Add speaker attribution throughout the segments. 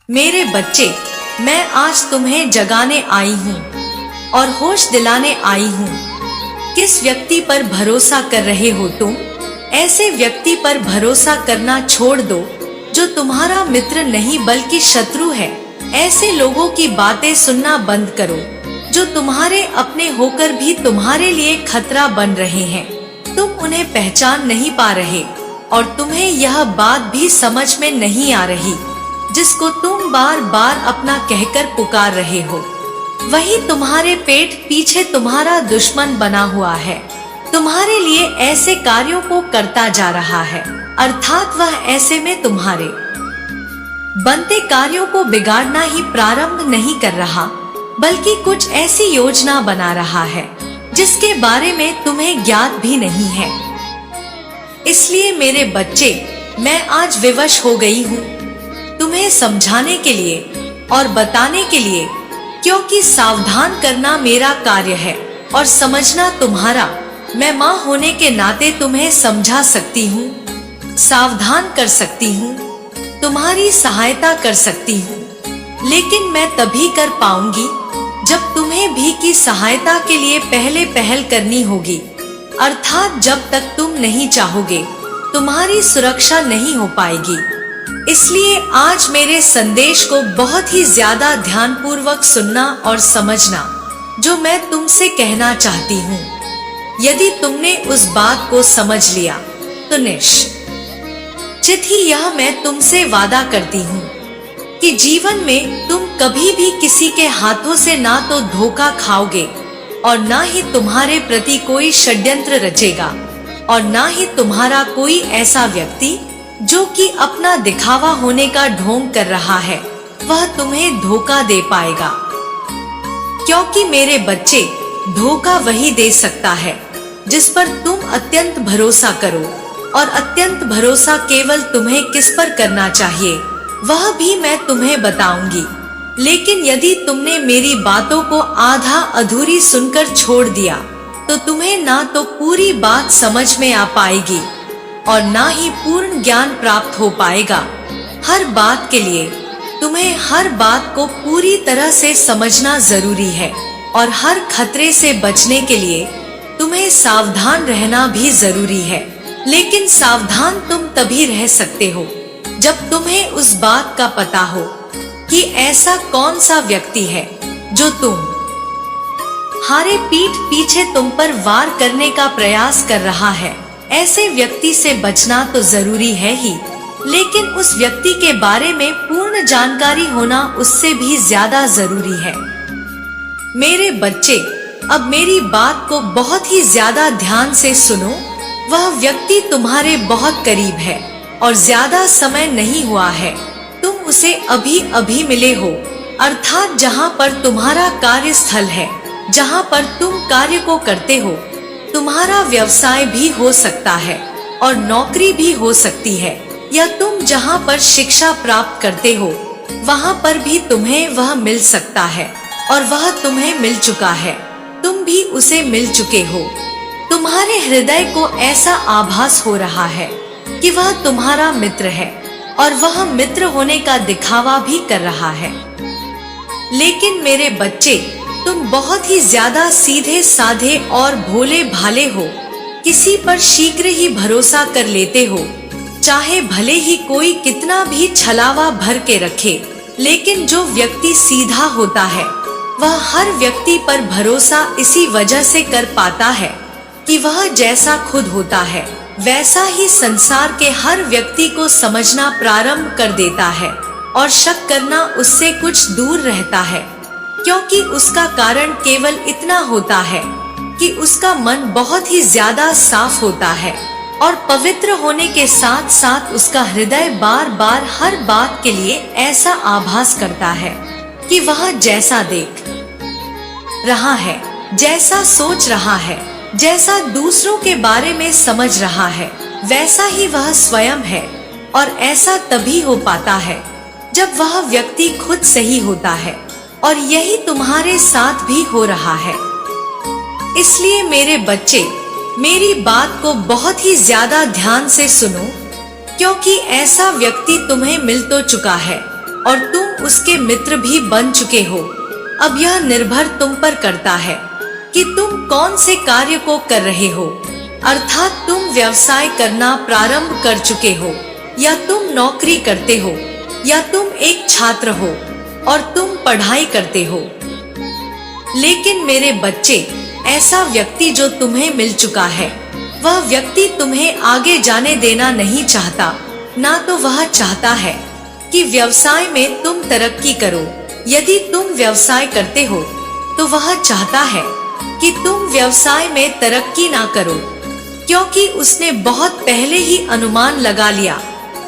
Speaker 1: मेरे बच्चे, मैं आज तुम्हें जगाने आई हूँ और होश दिलाने आई हूँ। किस व्यक्ति पर भरोसा कर रहे हो तुम? ऐसे व्यक्ति पर भरोसा करना छोड़ दो जो तुम्हारा मित्र नहीं बल्कि शत्रु है। ऐसे लोगों की बातें सुनना बंद करो जो तुम्हारे अपने होकर भी तुम्हारे लिए खतरा बन रहे हैं। तुम उन्हें पहचान नहीं पा रहे और तुम्हें यह बात भी समझ में नहीं आ रही जिसको तुम बार बार अपना कहकर पुकार रहे हो, वही तुम्हारे पेट पीछे तुम्हारा दुश्मन बना हुआ है। तुम्हारे लिए ऐसे कार्यों को करता जा रहा है, अर्थात वह ऐसे में तुम्हारे बनते कार्यों को बिगाड़ना ही प्रारंभ नहीं कर रहा, बल्कि कुछ ऐसी योजना बना रहा है जिसके बारे में तुम्हें ज्ञात भी नहीं है। इसलिए मेरे बच्चे, मैं आज विवश हो गई हूँ तुम्हें समझाने के लिए और बताने के लिए, क्योंकि सावधान करना मेरा कार्य है और समझना तुम्हारा। मैं माँ होने के नाते तुम्हें समझा सकती हूँ, सावधान कर सकती हूँ, तुम्हारी सहायता कर सकती हूँ, लेकिन मैं तभी कर पाऊंगी जब तुम्हें भी की सहायता के लिए पहले पहल करनी होगी, अर्थात जब तक तुम नहीं चाहोगे तुम्हारी सुरक्षा नहीं हो पाएगी। इसलिए आज मेरे संदेश को बहुत ही ज्यादा ध्यानपूर्वक सुनना और समझना जो मैं तुमसे कहना चाहती हूँ। यदि तुमने उस बात को समझ लिया तो निश्चित ही यह मैं तुमसे वादा करती हूँ कि जीवन में तुम कभी भी किसी के हाथों से ना तो धोखा खाओगे और ना ही तुम्हारे प्रति कोई षड्यंत्र रचेगा, और ना ही तुम्हारा कोई ऐसा व्यक्ति जो कि अपना दिखावा होने का ढोंग कर रहा है वह तुम्हें धोखा दे पाएगा। क्योंकि मेरे बच्चे, धोखा वही दे सकता है जिस पर तुम अत्यंत भरोसा करो, और अत्यंत भरोसा केवल तुम्हें किस पर करना चाहिए वह भी मैं तुम्हें बताऊंगी। लेकिन यदि तुमने मेरी बातों को आधा अधूरी सुनकर छोड़ दिया तो तुम्हें ना तो पूरी बात समझ में आ पाएगी और ना ही पूर्ण ज्ञान प्राप्त हो पाएगा। हर बात के लिए तुम्हें हर बात को पूरी तरह से समझना जरूरी है, और हर खतरे से बचने के लिए तुम्हें सावधान रहना भी जरूरी है। लेकिन सावधान तुम तभी रह सकते हो जब तुम्हें उस बात का पता हो कि ऐसा कौन सा व्यक्ति है जो तुम्हारे पीठ पीछे तुम पर वार करने का प्रयास कर रहा है। ऐसे व्यक्ति से बचना तो जरूरी है ही, लेकिन उस व्यक्ति के बारे में पूर्ण जानकारी होना उससे भी ज्यादा जरूरी है। मेरे बच्चे, अब मेरी बात को बहुत ही ज्यादा ध्यान से सुनो। वह व्यक्ति तुम्हारे बहुत करीब है और ज्यादा समय नहीं हुआ है, तुम उसे अभी अभी मिले हो, अर्थात जहाँ पर तुम्हारा कार्यस्थल है, जहाँ पर तुम कार्य को करते हो। तुम्हारा व्यवसाय भी हो सकता है और नौकरी भी हो सकती है, या तुम जहाँ पर शिक्षा प्राप्त करते हो वहाँ पर भी तुम्हें वह मिल सकता है, और वह तुम्हें मिल चुका है, तुम भी उसे मिल चुके हो। तुम्हारे हृदय को ऐसा आभास हो रहा है कि वह तुम्हारा मित्र है और वह मित्र होने का दिखावा भी कर रहा है। लेकिन मेरे बच्चे, तुम बहुत ही ज्यादा सीधे साधे और भोले भाले हो, किसी पर शीघ्र ही भरोसा कर लेते हो, चाहे भले ही कोई कितना भी छलावा भर के रखे। लेकिन जो व्यक्ति सीधा होता है वह हर व्यक्ति पर भरोसा इसी वजह से कर पाता है कि वह जैसा खुद होता है वैसा ही संसार के हर व्यक्ति को समझना प्रारंभ कर देता है, और शक करना उससे कुछ दूर रहता है, क्योंकि उसका कारण केवल इतना होता है कि उसका मन बहुत ही ज्यादा साफ होता है, और पवित्र होने के साथ साथ उसका हृदय बार बार हर बात के लिए ऐसा आभास करता है कि वह जैसा देख रहा है, जैसा सोच रहा है, जैसा दूसरों के बारे में समझ रहा है, वैसा ही वह स्वयं है। और ऐसा तभी हो पाता है जब वह व्यक्ति खुद सही होता है, और यही तुम्हारे साथ भी हो रहा है। इसलिए मेरे बच्चे, मेरी बात को बहुत ही ज्यादा ध्यान से सुनो, क्योंकि ऐसा व्यक्ति तुम्हें मिल तो चुका है और तुम तुम उसके मित्र भी बन चुके हो। अब यह निर्भर तुम पर करता है कि तुम कौन से कार्य को कर रहे हो, अर्थात तुम व्यवसाय करना प्रारंभ कर चुके हो, या तुम नौकरी करते हो, या तुम एक छात्र हो और तुम पढ़ाई करते हो। लेकिन मेरे बच्चे, ऐसा व्यक्ति जो तुम्हें मिल चुका है, वह व्यक्ति तुम्हें आगे जाने देना नहीं चाहता, ना तो वह चाहता है कि व्यवसाय में तुम तरक्की करो। यदि तुम व्यवसाय करते हो तो वह चाहता है कि तुम व्यवसाय में तरक्की ना करो, क्योंकि उसने बहुत पहले ही अनुमान लगा लिया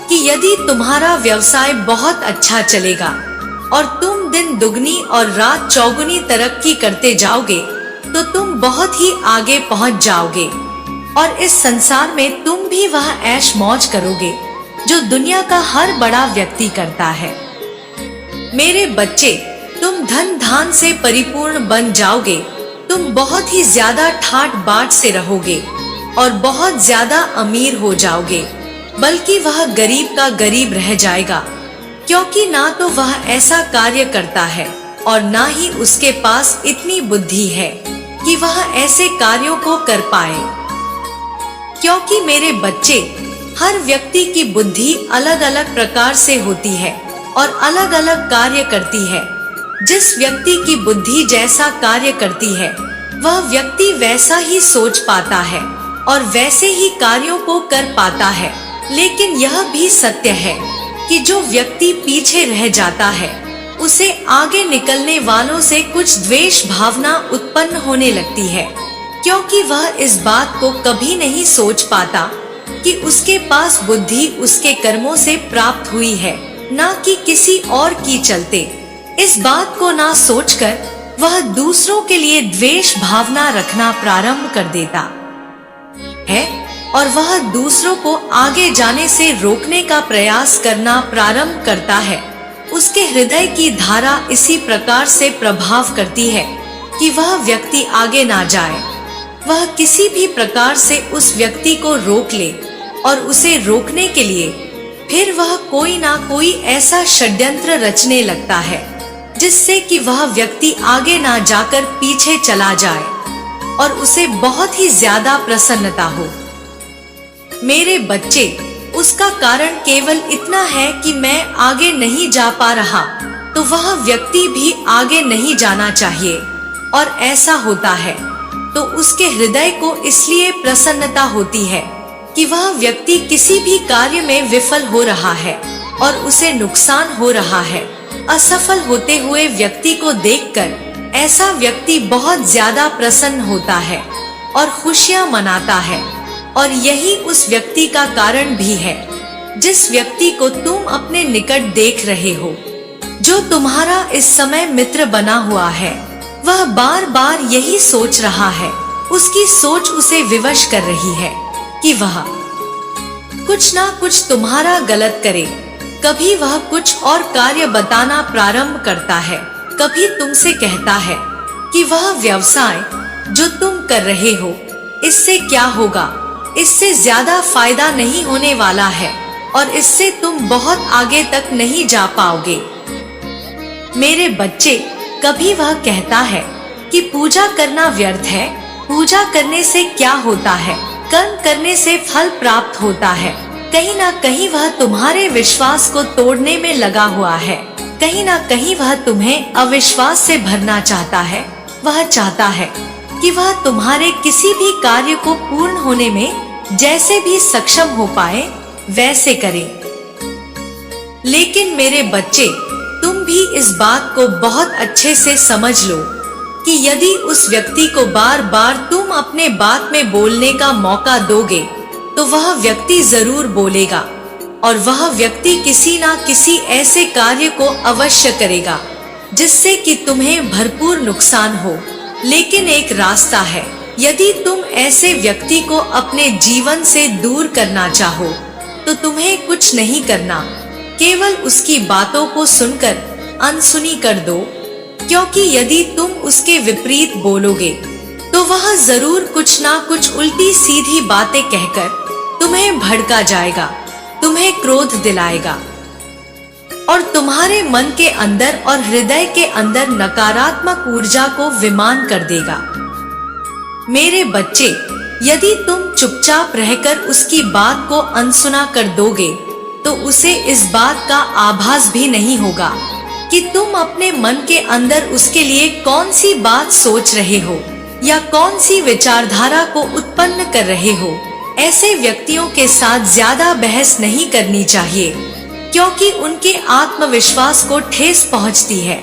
Speaker 1: कि यदि तुम्हारा व्यवसाय बहुत अच्छा चलेगा और तुम दिन दुगनी और रात चौगुनी तरक्की करते जाओगे तो तुम बहुत ही आगे पहुंच जाओगे और इस संसार में तुम भी वह ऐश मौज करोगे जो दुनिया का हर बड़ा व्यक्ति करता है। मेरे बच्चे, तुम धन धान से परिपूर्ण बन जाओगे। तुम बहुत ही ज्यादा ठाट बाट से रहोगे और बहुत ज्यादा अमीर हो जाओगे, बल्कि वह गरीब का गरीब रह जाएगा, क्योंकि ना तो वह ऐसा कार्य करता है और ना ही उसके पास इतनी बुद्धि है कि वह ऐसे कार्यों को कर पाए। क्योंकि मेरे बच्चे, हर व्यक्ति की बुद्धि अलग अलग प्रकार से होती है और अलग अलग कार्य करती है। जिस व्यक्ति की बुद्धि जैसा कार्य करती है, वह व्यक्ति वैसा ही सोच पाता है और वैसे ही कार्यों को कर पाता है। लेकिन यह भी सत्य है कि जो व्यक्ति पीछे रह जाता है, उसे आगे निकलने वालों से कुछ द्वेष भावना उत्पन्न होने लगती है, क्योंकि वह इस बात को कभी नहीं सोच पाता कि उसके पास बुद्धि उसके कर्मों से प्राप्त हुई है, ना कि किसी और की चलते। इस बात को ना सोचकर वह दूसरों के लिए द्वेष भावना रखना प्रारंभ कर देता है और वह दूसरों को आगे जाने से रोकने का प्रयास करना प्रारंभ करता है। उसके हृदय की धारा इसी प्रकार से प्रभाव करती है कि वह व्यक्ति आगे ना जाए। वह किसी भी प्रकार से उस व्यक्ति को रोक ले और उसे रोकने के लिए फिर वह कोई ना कोई ऐसा षड्यंत्र रचने लगता है जिससे कि वह व्यक्ति आगे ना जाकर पीछे चला जाए और उसे बहुत ही ज्यादा प्रसन्नता हो। मेरे बच्चे, उसका कारण केवल इतना है कि मैं आगे नहीं जा पा रहा, तो वह व्यक्ति भी आगे नहीं जाना चाहिए, और ऐसा होता है तो उसके हृदय को इसलिए प्रसन्नता होती है कि वह व्यक्ति किसी भी कार्य में विफल हो रहा है और उसे नुकसान हो रहा है। असफल होते हुए व्यक्ति को देखकर ऐसा व्यक्ति बहुत ज्यादा प्रसन्न होता है और खुशियां मनाता है, और यही उस व्यक्ति का कारण भी है जिस व्यक्ति को तुम अपने निकट देख रहे हो, जो तुम्हारा इस समय मित्र बना हुआ है। वह बार बार यही सोच रहा है, उसकी सोच उसे विवश कर रही है कि वह कुछ ना कुछ तुम्हारा गलत करे। कभी वह कुछ और कार्य बताना प्रारंभ करता है, कभी तुमसे कहता है कि वह व्यवसाय जो तुम कर रहे हो, इससे क्या होगा, इससे ज्यादा फायदा नहीं होने वाला है और इससे तुम बहुत आगे तक नहीं जा पाओगे। मेरे बच्चे, कभी वह कहता है कि पूजा करना व्यर्थ है, पूजा करने से क्या होता है, कर्म करने से फल प्राप्त होता है। कहीं ना कहीं वह तुम्हारे विश्वास को तोड़ने में लगा हुआ है, कहीं ना कहीं वह तुम्हें अविश्वास से भरना चाहता है। वह चाहता है कि वह तुम्हारे किसी भी कार्य को पूर्ण होने में जैसे भी सक्षम हो पाए वैसे करे। लेकिन मेरे बच्चे, तुम भी इस बात को बहुत अच्छे से समझ लो कि यदि उस व्यक्ति को बार बार तुम अपने बात में बोलने का मौका दोगे तो वह व्यक्ति जरूर बोलेगा, और वह व्यक्ति किसी ना किसी ऐसे कार्य को अवश्य करेगा जिससे कि तुम्हें भरपूर नुकसान हो। लेकिन एक रास्ता है, यदि तुम ऐसे व्यक्ति को अपने जीवन से दूर करना चाहो तो तुम्हें कुछ नहीं करना, केवल उसकी बातों को सुनकर अनसुनी कर दो, क्योंकि यदि तुम उसके विपरीत बोलोगे तो वह जरूर कुछ ना कुछ उल्टी सीधी बातें कहकर तुम्हें भड़का जाएगा, तुम्हें क्रोध दिलाएगा। और तुम्हारे मन के अंदर और हृदय के अंदर नकारात्मक ऊर्जा को विमान कर देगा। मेरे बच्चे, यदि तुम चुपचाप रहकर उसकी बात को अनसुना कर दोगे तो उसे इस बात का आभास भी नहीं होगा कि तुम अपने मन के अंदर उसके लिए कौन सी बात सोच रहे हो या कौन सी विचारधारा को उत्पन्न कर रहे हो। ऐसे व्यक्तियों के साथ ज्यादा बहस नहीं करनी चाहिए, क्योंकि उनके आत्मविश्वास को ठेस पहुंचती है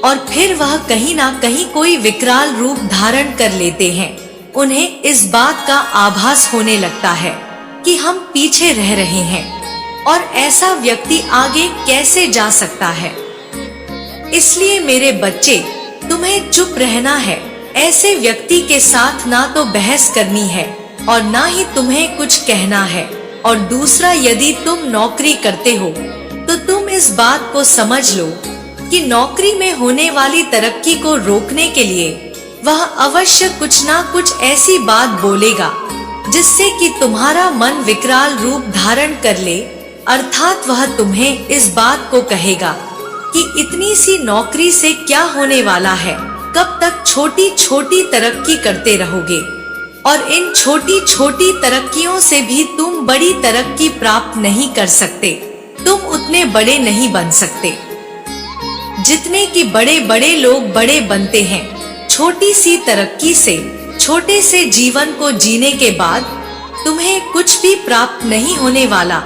Speaker 1: और फिर वह कहीं ना कहीं कोई विकराल रूप धारण कर लेते हैं। उन्हें इस बात का आभास होने लगता है कि हम पीछे रह रहे हैं और ऐसा व्यक्ति आगे कैसे जा सकता है। इसलिए मेरे बच्चे, तुम्हें चुप रहना है। ऐसे व्यक्ति के साथ ना तो बहस करनी है और ना ही तुम्हें कुछ कहना है। और दूसरा, यदि तुम नौकरी करते हो तो तुम इस बात को समझ लो कि नौकरी में होने वाली तरक्की को रोकने के लिए वह अवश्य कुछ ना कुछ ऐसी बात बोलेगा जिससे कि तुम्हारा मन विकराल रूप धारण कर ले। अर्थात वह तुम्हें इस बात को कहेगा कि इतनी सी नौकरी से क्या होने वाला है, कब तक छोटी छोटी तरक्की करते रहोगे और इन छोटी छोटी तरक्कियों से भी तुम बड़ी तरक्की प्राप्त नहीं कर सकते। तुम उतने बड़े नहीं बन सकते जितने कि बड़े बड़े लोग बड़े बनते हैं। छोटी सी तरक्की से, छोटे से जीवन को जीने के बाद तुम्हें कुछ भी प्राप्त नहीं होने वाला।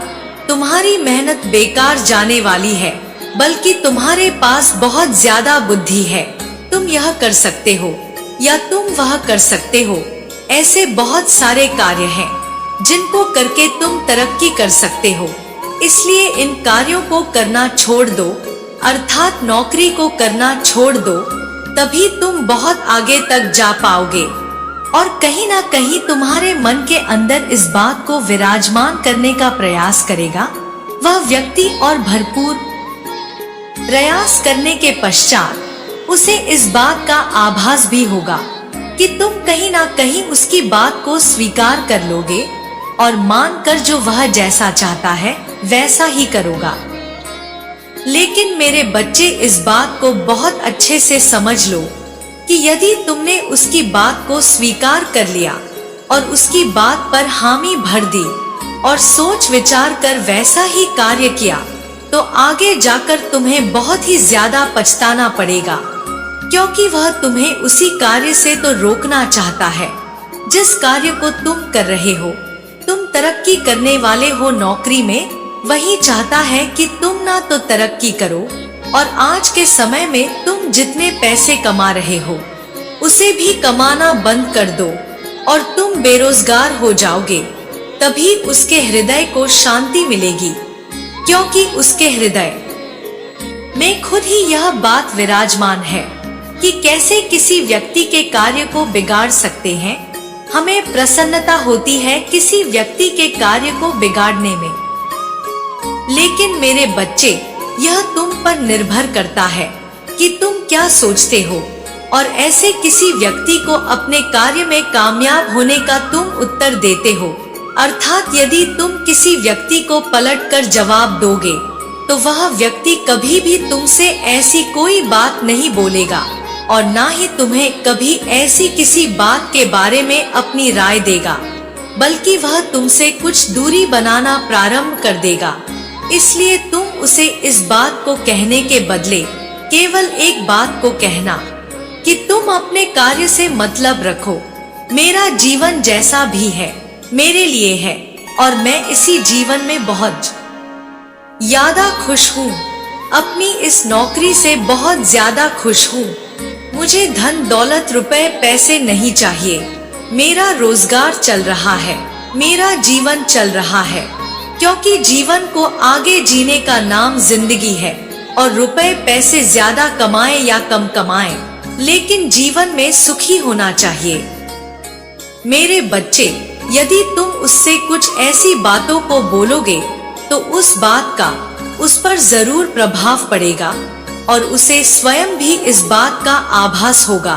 Speaker 1: तुम्हारी मेहनत बेकार जाने वाली है, बल्कि तुम्हारे पास बहुत ज्यादा बुद्धि है। तुम यह कर सकते हो या तुम वह कर सकते हो। ऐसे बहुत सारे कार्य हैं जिनको करके तुम तरक्की कर सकते हो। इसलिए इन कार्यों को करना छोड़ दो, अर्थात नौकरी को करना छोड़ दो। तभी तुम बहुत आगे तक जा पाओगे। और कहीं ना कहीं तुम्हारे मन के अंदर इस बात को विराजमान करने का प्रयास करेगा वह व्यक्ति, और भरपूर प्रयास करने के पश्चात उसे इस बात का आभास भी होगा कि तुम कहीं ना कहीं उसकी बात को स्वीकार कर लोगे और मानकर जो वह जैसा चाहता है वैसा ही करोगा। लेकिन मेरे बच्चे, इस बात को बहुत अच्छे से समझ लो कि यदि तुमने उसकी बात को स्वीकार कर लिया और उसकी बात पर हामी भर दी और सोच विचार कर वैसा ही कार्य किया, तो आगे जाकर तुम्हें बहुत ही ज्यादा पछताना पड़ेगा, क्योंकि वह तुम्हें उसी कार्य से तो रोकना चाहता है जिस कार्य को तुम कर रहे हो। तुम तरक्की करने वाले हो नौकरी में, वही चाहता है कि तुम ना तो तरक्की करो और आज के समय में तुम जितने पैसे कमा रहे हो उसे भी कमाना बंद कर दो और तुम बेरोजगार हो जाओगे। तभी उसके हृदय को शांति मिलेगी, क्योंकि उसके हृदय में खुद ही यह बात विराजमान है कि कैसे किसी व्यक्ति के कार्य को बिगाड़ सकते हैं। हमें प्रसन्नता होती है किसी व्यक्ति के कार्य को बिगाड़ने में, लेकिन मेरे बच्चे, यह तुम पर निर्भर करता है कि तुम क्या सोचते हो और ऐसे किसी व्यक्ति को अपने कार्य में कामयाब होने का तुम उत्तर देते हो। अर्थात यदि तुम किसी व्यक्ति को पलटकर जवाब दोगे तो वह व्यक्ति कभी भी तुमसे ऐसी कोई बात नहीं बोलेगा और ना ही तुम्हें कभी ऐसी किसी बात के बारे में अपनी राय देगा, बल्कि वह तुमसे कुछ दूरी बनाना प्रारंभ कर देगा। इसलिए तुम उसे इस बात को कहने के बदले केवल एक बात को कहना कि तुम अपने कार्य से मतलब रखो। मेरा जीवन जैसा भी है मेरे लिए है और मैं इसी जीवन में बहुत ज्यादा खुश हूँ। अपनी इस नौकरी से बहुत ज्यादा खुश हूँ। मुझे धन दौलत रुपए पैसे नहीं चाहिए। मेरा रोजगार चल रहा है, मेरा जीवन चल रहा है, क्योंकि जीवन को आगे जीने का नाम जिंदगी है। और रुपए पैसे ज्यादा कमाए या कम कमाए, लेकिन जीवन में सुखी होना चाहिए। मेरे बच्चे, यदि तुम उससे कुछ ऐसी बातों को बोलोगे तो उस बात का उस पर जरूर प्रभाव पड़ेगा और उसे स्वयं भी इस बात का आभास होगा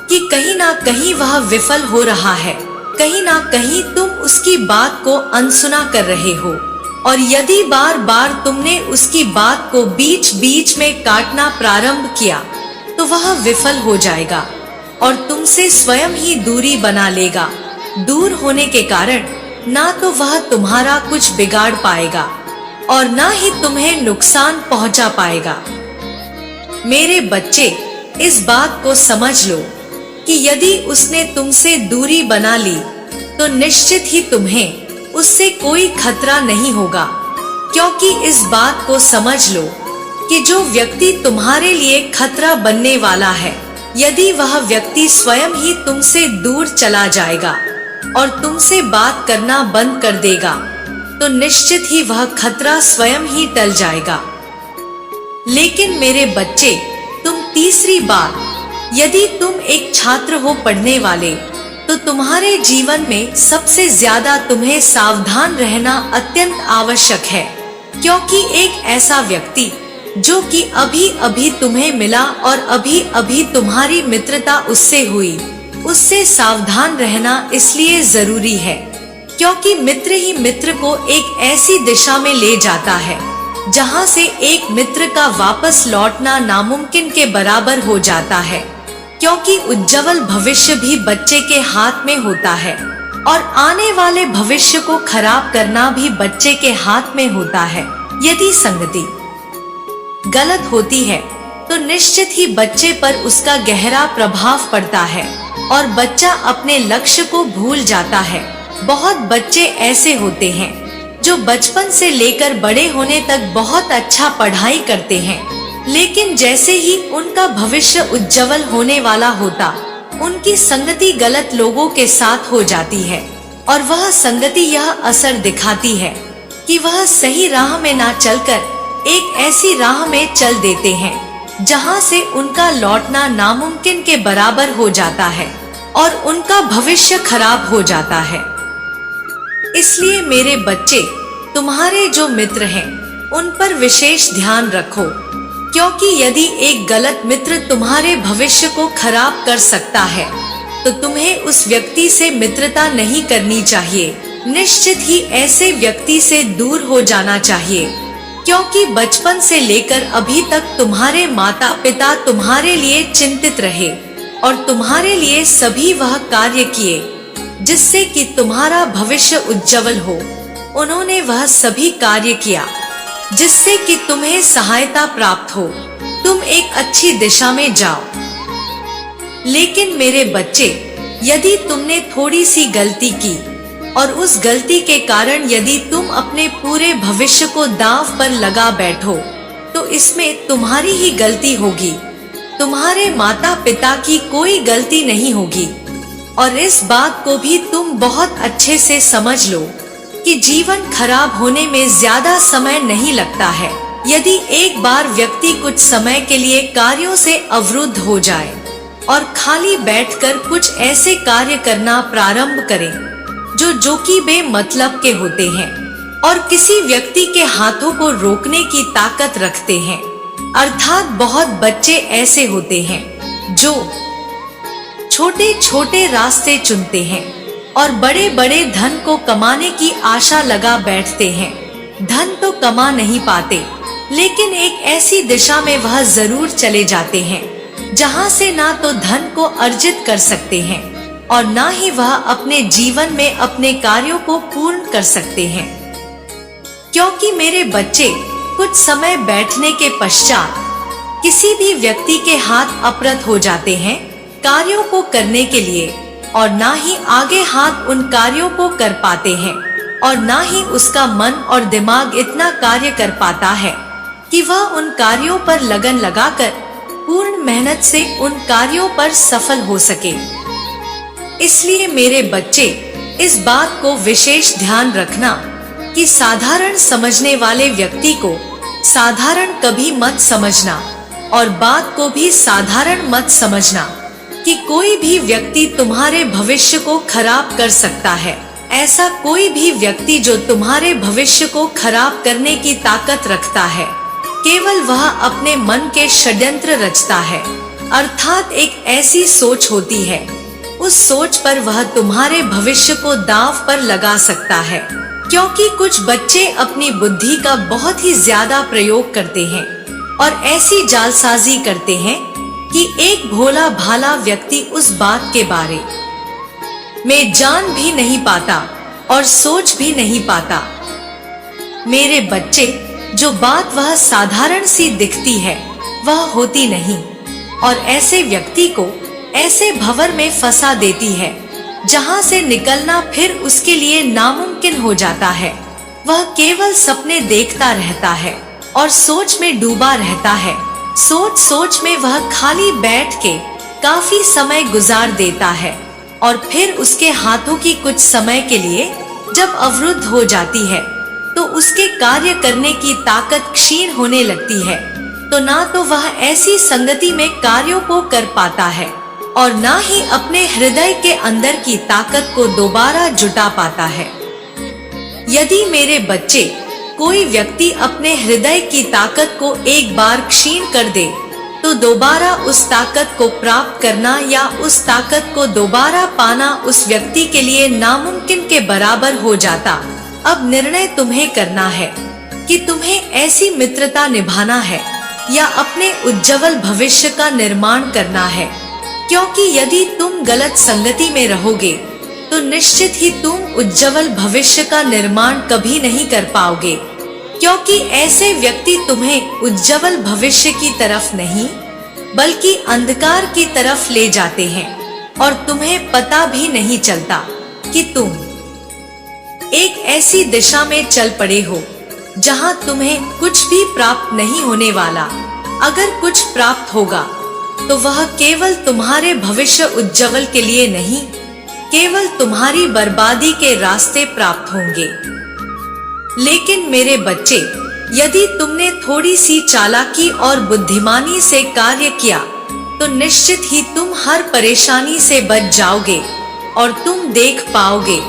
Speaker 1: कि कहीं ना कहीं वह विफल हो रहा है, कहीं ना कहीं तुम उसकी बात को अनसुना कर रहे हो। और यदि बार बार तुमने उसकी बात को बीच बीच में काटना प्रारंभ किया तो वह विफल हो जाएगा और तुमसे स्वयं ही दूरी बना लेगा। दूर होने के कारण ना तो वह तुम्हारा कुछ बिगाड़ पाएगा और ना ही तुम्हें नुकसान पहुंचा पाएगा। मेरे बच्चे, इस बात को समझ लो कि यदि उसने तुमसे दूरी बना ली तो निश्चित ही तुम्हें उससे कोई खतरा नहीं होगा, क्योंकि इस बात को समझ लो कि जो व्यक्ति तुम्हारे लिए खतरा बनने वाला है, यदि वह व्यक्ति स्वयं ही तुमसे दूर चला जाएगा और तुमसे बात करना बंद कर देगा तो निश्चित ही वह खतरा स्वयं ही टल जाएगा। लेकिन मेरे बच्चे, तुम तीसरी बात, यदि तुम एक छात्र हो पढ़ने वाले, तो तुम्हारे जीवन में सबसे ज्यादा तुम्हें सावधान रहना अत्यंत आवश्यक है, क्योंकि एक ऐसा व्यक्ति जो कि अभी अभी तुम्हें मिला और अभी अभी तुम्हारी मित्रता उससे हुई, उससे सावधान रहना इसलिए जरूरी है क्योंकि मित्र ही मित्र को एक ऐसी दिशा में ले जाता है जहां से एक मित्र का वापस लौटना नामुमकिन के बराबर हो जाता है, क्योंकि उज्जवल भविष्य भी बच्चे के हाथ में होता है और आने वाले भविष्य को खराब करना भी बच्चे के हाथ में होता है। यदि संगति गलत होती है तो निश्चित ही बच्चे पर उसका गहरा प्रभाव पड़ता है और बच्चा अपने लक्ष्य को भूल जाता है। बहुत बच्चे ऐसे होते हैं जो बचपन से लेकर बड़े होने तक बहुत अच्छा पढ़ाई करते हैं, लेकिन जैसे ही उनका भविष्य उज्जवल होने वाला होता, उनकी संगति गलत लोगों के साथ हो जाती है और वह संगति यह असर दिखाती है कि वह सही राह में ना चलकर एक ऐसी राह में चल देते हैं जहां से उनका लौटना नामुमकिन के बराबर हो जाता है और उनका भविष्य खराब हो जाता है। इसलिए मेरे बच्चे, तुम्हारे जो मित्र हैं उन पर विशेष ध्यान रखो, क्योंकि यदि एक गलत मित्र तुम्हारे भविष्य को खराब कर सकता है तो तुम्हें उस व्यक्ति से मित्रता नहीं करनी चाहिए। निश्चित ही ऐसे व्यक्ति से दूर हो जाना चाहिए, क्योंकि बचपन से लेकर अभी तक तुम्हारे माता पिता तुम्हारे लिए चिंतित रहे और तुम्हारे लिए सभी वह कार्य किए जिससे कि तुम्हारा भविष्य उज्जवल हो। उन्होंने वह सभी कार्य किया जिससे कि तुम्हें सहायता प्राप्त हो, तुम एक अच्छी दिशा में जाओ। लेकिन मेरे बच्चे, यदि तुमने थोड़ी सी गलती की और उस गलती के कारण यदि तुम अपने पूरे भविष्य को दांव पर लगा बैठो तो इसमें तुम्हारी ही गलती होगी, तुम्हारे माता पिता की कोई गलती नहीं होगी। और इस बात को भी तुम बहुत अच्छे से समझ लो कि जीवन खराब होने में ज्यादा समय नहीं लगता है यदि एक बार व्यक्ति कुछ समय के लिए कार्यों से अवरुद्ध हो जाए और खाली बैठकर कुछ ऐसे कार्य करना प्रारंभ करे जो कि बेमतलब के होते हैं और किसी व्यक्ति के हाथों को रोकने की ताकत रखते हैं। अर्थात बहुत बच्चे ऐसे होते हैं जो छोटे छोटे रास्ते चुनते हैं और बड़े बड़े धन को कमाने की आशा लगा बैठते हैं। धन तो कमा नहीं पाते, लेकिन एक ऐसी दिशा में वह जरूर चले जाते हैं जहां से ना तो धन को अर्जित कर सकते हैं और ना ही वह अपने जीवन में अपने कार्यों को पूर्ण कर सकते हैं। क्योंकि मेरे बच्चे, कुछ समय बैठने के पश्चात किसी भी व्यक्ति के हाथ अपरत हो जाते हैं कार्यों को करने के लिए और ना ही आगे हाथ उन कार्यों को कर पाते हैं और ना ही उसका मन और दिमाग इतना कार्य कर पाता है कि वह उन कार्यों पर लगन लगाकर पूर्ण मेहनत से उन कार्यों पर सफल हो सके। इसलिए मेरे बच्चे, इस बात को विशेष ध्यान रखना कि साधारण समझने वाले व्यक्ति को साधारण कभी मत समझना और बात को भी साधारण मत समझना कि कोई भी व्यक्ति तुम्हारे भविष्य को खराब कर सकता है। ऐसा कोई भी व्यक्ति जो तुम्हारे भविष्य को खराब करने की ताकत रखता है, केवल वह अपने मन के षड्यंत्र रचता है। अर्थात एक ऐसी सोच होती है, उस सोच पर वह तुम्हारे भविष्य को दांव पर लगा सकता है, क्योंकि कुछ बच्चे अपनी बुद्धि का बहुत ही ज्यादा प्रयोग करते हैं और ऐसी जालसाजी करते हैं कि एक भोला भाला व्यक्ति उस बात के बारे में जान भी नहीं पाता और सोच भी नहीं पाता। मेरे बच्चे, जो बात वह साधारण सी दिखती है वह होती नहीं और ऐसे व्यक्ति को ऐसे भंवर में फंसा देती है जहां से निकलना फिर उसके लिए नामुमकिन हो जाता है। वह केवल सपने देखता रहता है और सोच में डूबा रहता है। सोच सोच में वह खाली बैठ के काफी समय गुजार देता है और फिर उसके हाथों की कुछ समय के लिए जब अवरुद्ध हो जाती है तो उसके कार्य करने की ताकत क्षीण होने लगती है। तो ना तो वह ऐसी संगति में कार्यों को कर पाता है और ना ही अपने हृदय के अंदर की ताकत को दोबारा जुटा पाता है। यदि मेरे बच्चे, कोई व्यक्ति अपने हृदय की ताकत को एक बार क्षीण कर दे तो दोबारा उस ताकत को प्राप्त करना या उस ताकत को दोबारा पाना उस व्यक्ति के लिए नामुमकिन के बराबर हो जाता। अब निर्णय तुम्हें करना है कि तुम्हें ऐसी मित्रता निभाना है या अपने उज्जवल भविष्य का निर्माण करना है, क्योंकि यदि तुम गलत संगति में रहोगे तो निश्चित ही तुम उज्जवल भविष्य का निर्माण कभी नहीं कर पाओगे, क्योंकि ऐसे व्यक्ति तुम्हें उज्जवल भविष्य की तरफ नहीं बल्कि अंधकार की तरफ ले जाते हैं और तुम्हें पता भी नहीं चलता कि तुम एक ऐसी दिशा में चल पड़े हो जहां तुम्हें कुछ भी प्राप्त नहीं होने वाला। अगर कुछ प्राप्त होगा तो वह केवल तुम्हारे भविष्य उज्जवल के लिए नहीं, केवल तुम्हारी बर्बादी के रास्ते प्राप्त होंगे। लेकिन मेरे बच्चे, यदि तुमने थोड़ी सी चालाकी और बुद्धिमानी से कार्य किया तो निश्चित ही तुम हर परेशानी से बच जाओगे और तुम देख पाओगे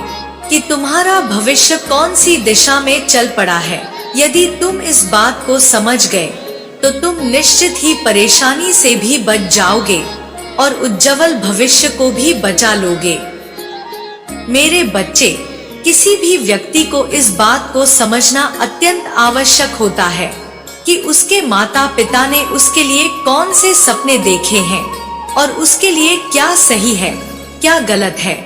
Speaker 1: कि तुम्हारा भविष्य कौन सी दिशा में चल पड़ा है। यदि तुम इस बात को समझ गए तो तुम निश्चित ही परेशानी से भी बच जाओगे और उज्जवल भविष्य को भी बचा लोगे। मेरे बच्चे, किसी भी व्यक्ति को इस बात को समझना अत्यंत आवश्यक होता है कि उसके माता पिता ने उसके लिए कौन से सपने देखे हैं और उसके लिए क्या सही है क्या गलत है।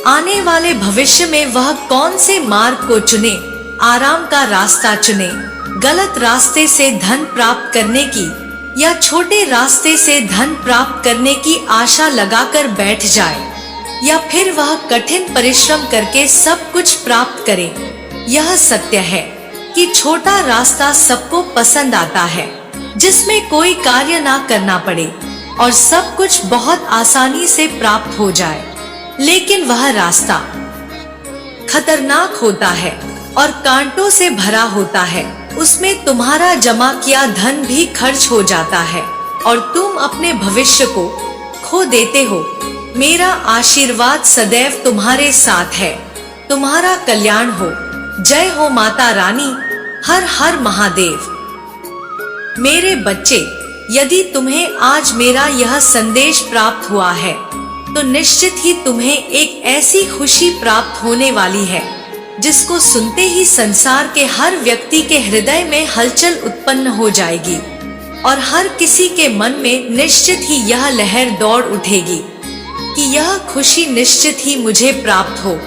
Speaker 1: आने वाले भविष्य में वह कौन से मार्ग को चुने, आराम का रास्ता चुने, गलत रास्ते से धन प्राप्त करने की या छोटे रास्ते से धन प्राप्त करने की आशा लगाकर बैठ जाए, या फिर वह कठिन परिश्रम करके सब कुछ प्राप्त करे। यह सत्य है कि छोटा रास्ता सबको पसंद आता है, जिसमें कोई कार्य ना करना पड़े और सब कुछ बहुत आसानी से प्राप्त हो जाए। लेकिन वह रास्ता खतरनाक होता है और कांटों से भरा होता है। उसमें तुम्हारा जमा किया धन भी खर्च हो जाता है और तुम अपने भविष्य को खो देते हो। मेरा आशीर्वाद सदैव तुम्हारे साथ है। तुम्हारा कल्याण हो। जय हो माता रानी। हर हर महादेव। मेरे बच्चे, यदि तुम्हें आज मेरा यह संदेश प्राप्त हुआ है तो निश्चित ही तुम्हें एक ऐसी खुशी प्राप्त होने वाली है जिसको सुनते ही संसार के हर व्यक्ति के हृदय में हलचल उत्पन्न हो जाएगी और हर किसी के मन में निश्चित ही यह लहर दौड़ उठेगी कि यह खुशी निश्चित ही मुझे प्राप्त हो।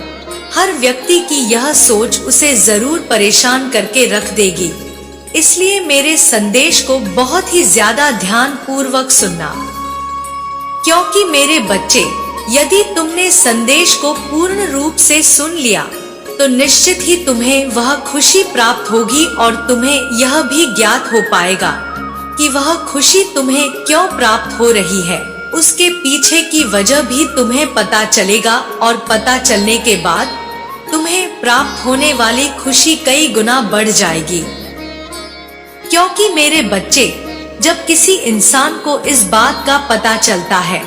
Speaker 1: हर व्यक्ति की यह सोच उसे जरूर परेशान करके रख देगी। इसलिए मेरे संदेश को बहुत ही ज्यादा ध्यान पूर्वक सुनना, क्योंकि मेरे बच्चे, यदि तुमने संदेश को पूर्ण रूप से सुन लिया तो निश्चित ही तुम्हें वह खुशी प्राप्त होगी और तुम्हें यह भी ज्ञात हो पाएगा कि वह खुशी तुम्हें क्यों प्राप्त हो रही है। उसके पीछे की वजह भी तुम्हें पता चलेगा और पता चलने के बाद तुम्हें प्राप्त होने वाली खुशी कई गुना बढ़ जाएगी। क्योंकि मेरे बच्चे, जब किसी इंसान को इस बात का पता चलता है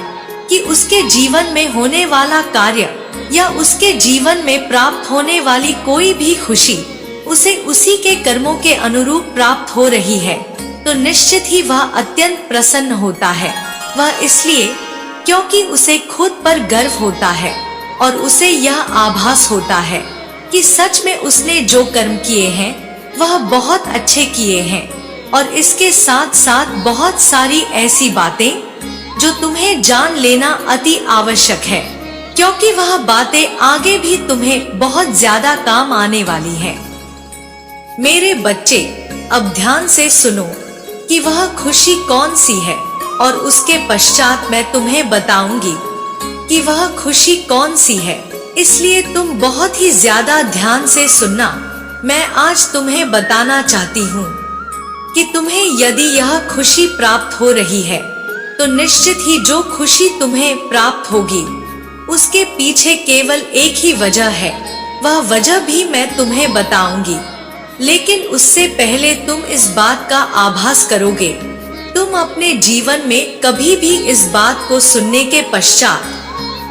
Speaker 1: कि उसके जीवन में होने वाला कार्य या उसके जीवन में प्राप्त होने वाली कोई भी खुशी उसे उसी के कर्मों के अनुरूप प्राप्त हो रही है, तो निश्चित ही वह अत्यंत प्रसन्न होता है। वह इसलिए क्योंकि उसे खुद पर गर्व होता है और उसे यह आभास होता है कि सच में उसने जो कर्म किए हैं वह बहुत अच्छे किए हैं, और इसके साथ साथ बहुत सारी ऐसी बातें जो तुम्हें जान लेना अति आवश्यक है, क्योंकि वह बातें आगे भी तुम्हें बहुत ज्यादा काम आने वाली है। मेरे बच्चे, अब ध्यान से सुनो कि वह खुशी कौन सी है, और उसके पश्चात मैं तुम्हें बताऊंगी कि वह खुशी कौन सी है। इसलिए तुम बहुत ही ज्यादा ध्यान से सुनना। मैं आज तुम्हें बताना चाहती हूँ कि तुम्हें यदि यह खुशी प्राप्त हो रही है तो निश्चित ही जो खुशी तुम्हें प्राप्त होगी उसके पीछे केवल एक ही वजह है। वह वजह भी मैं तुम्हें बताऊंगी, लेकिन उससे पहले तुम इस बात का आभास करोगे। तुम अपने जीवन में कभी भी इस बात को सुनने के पश्चात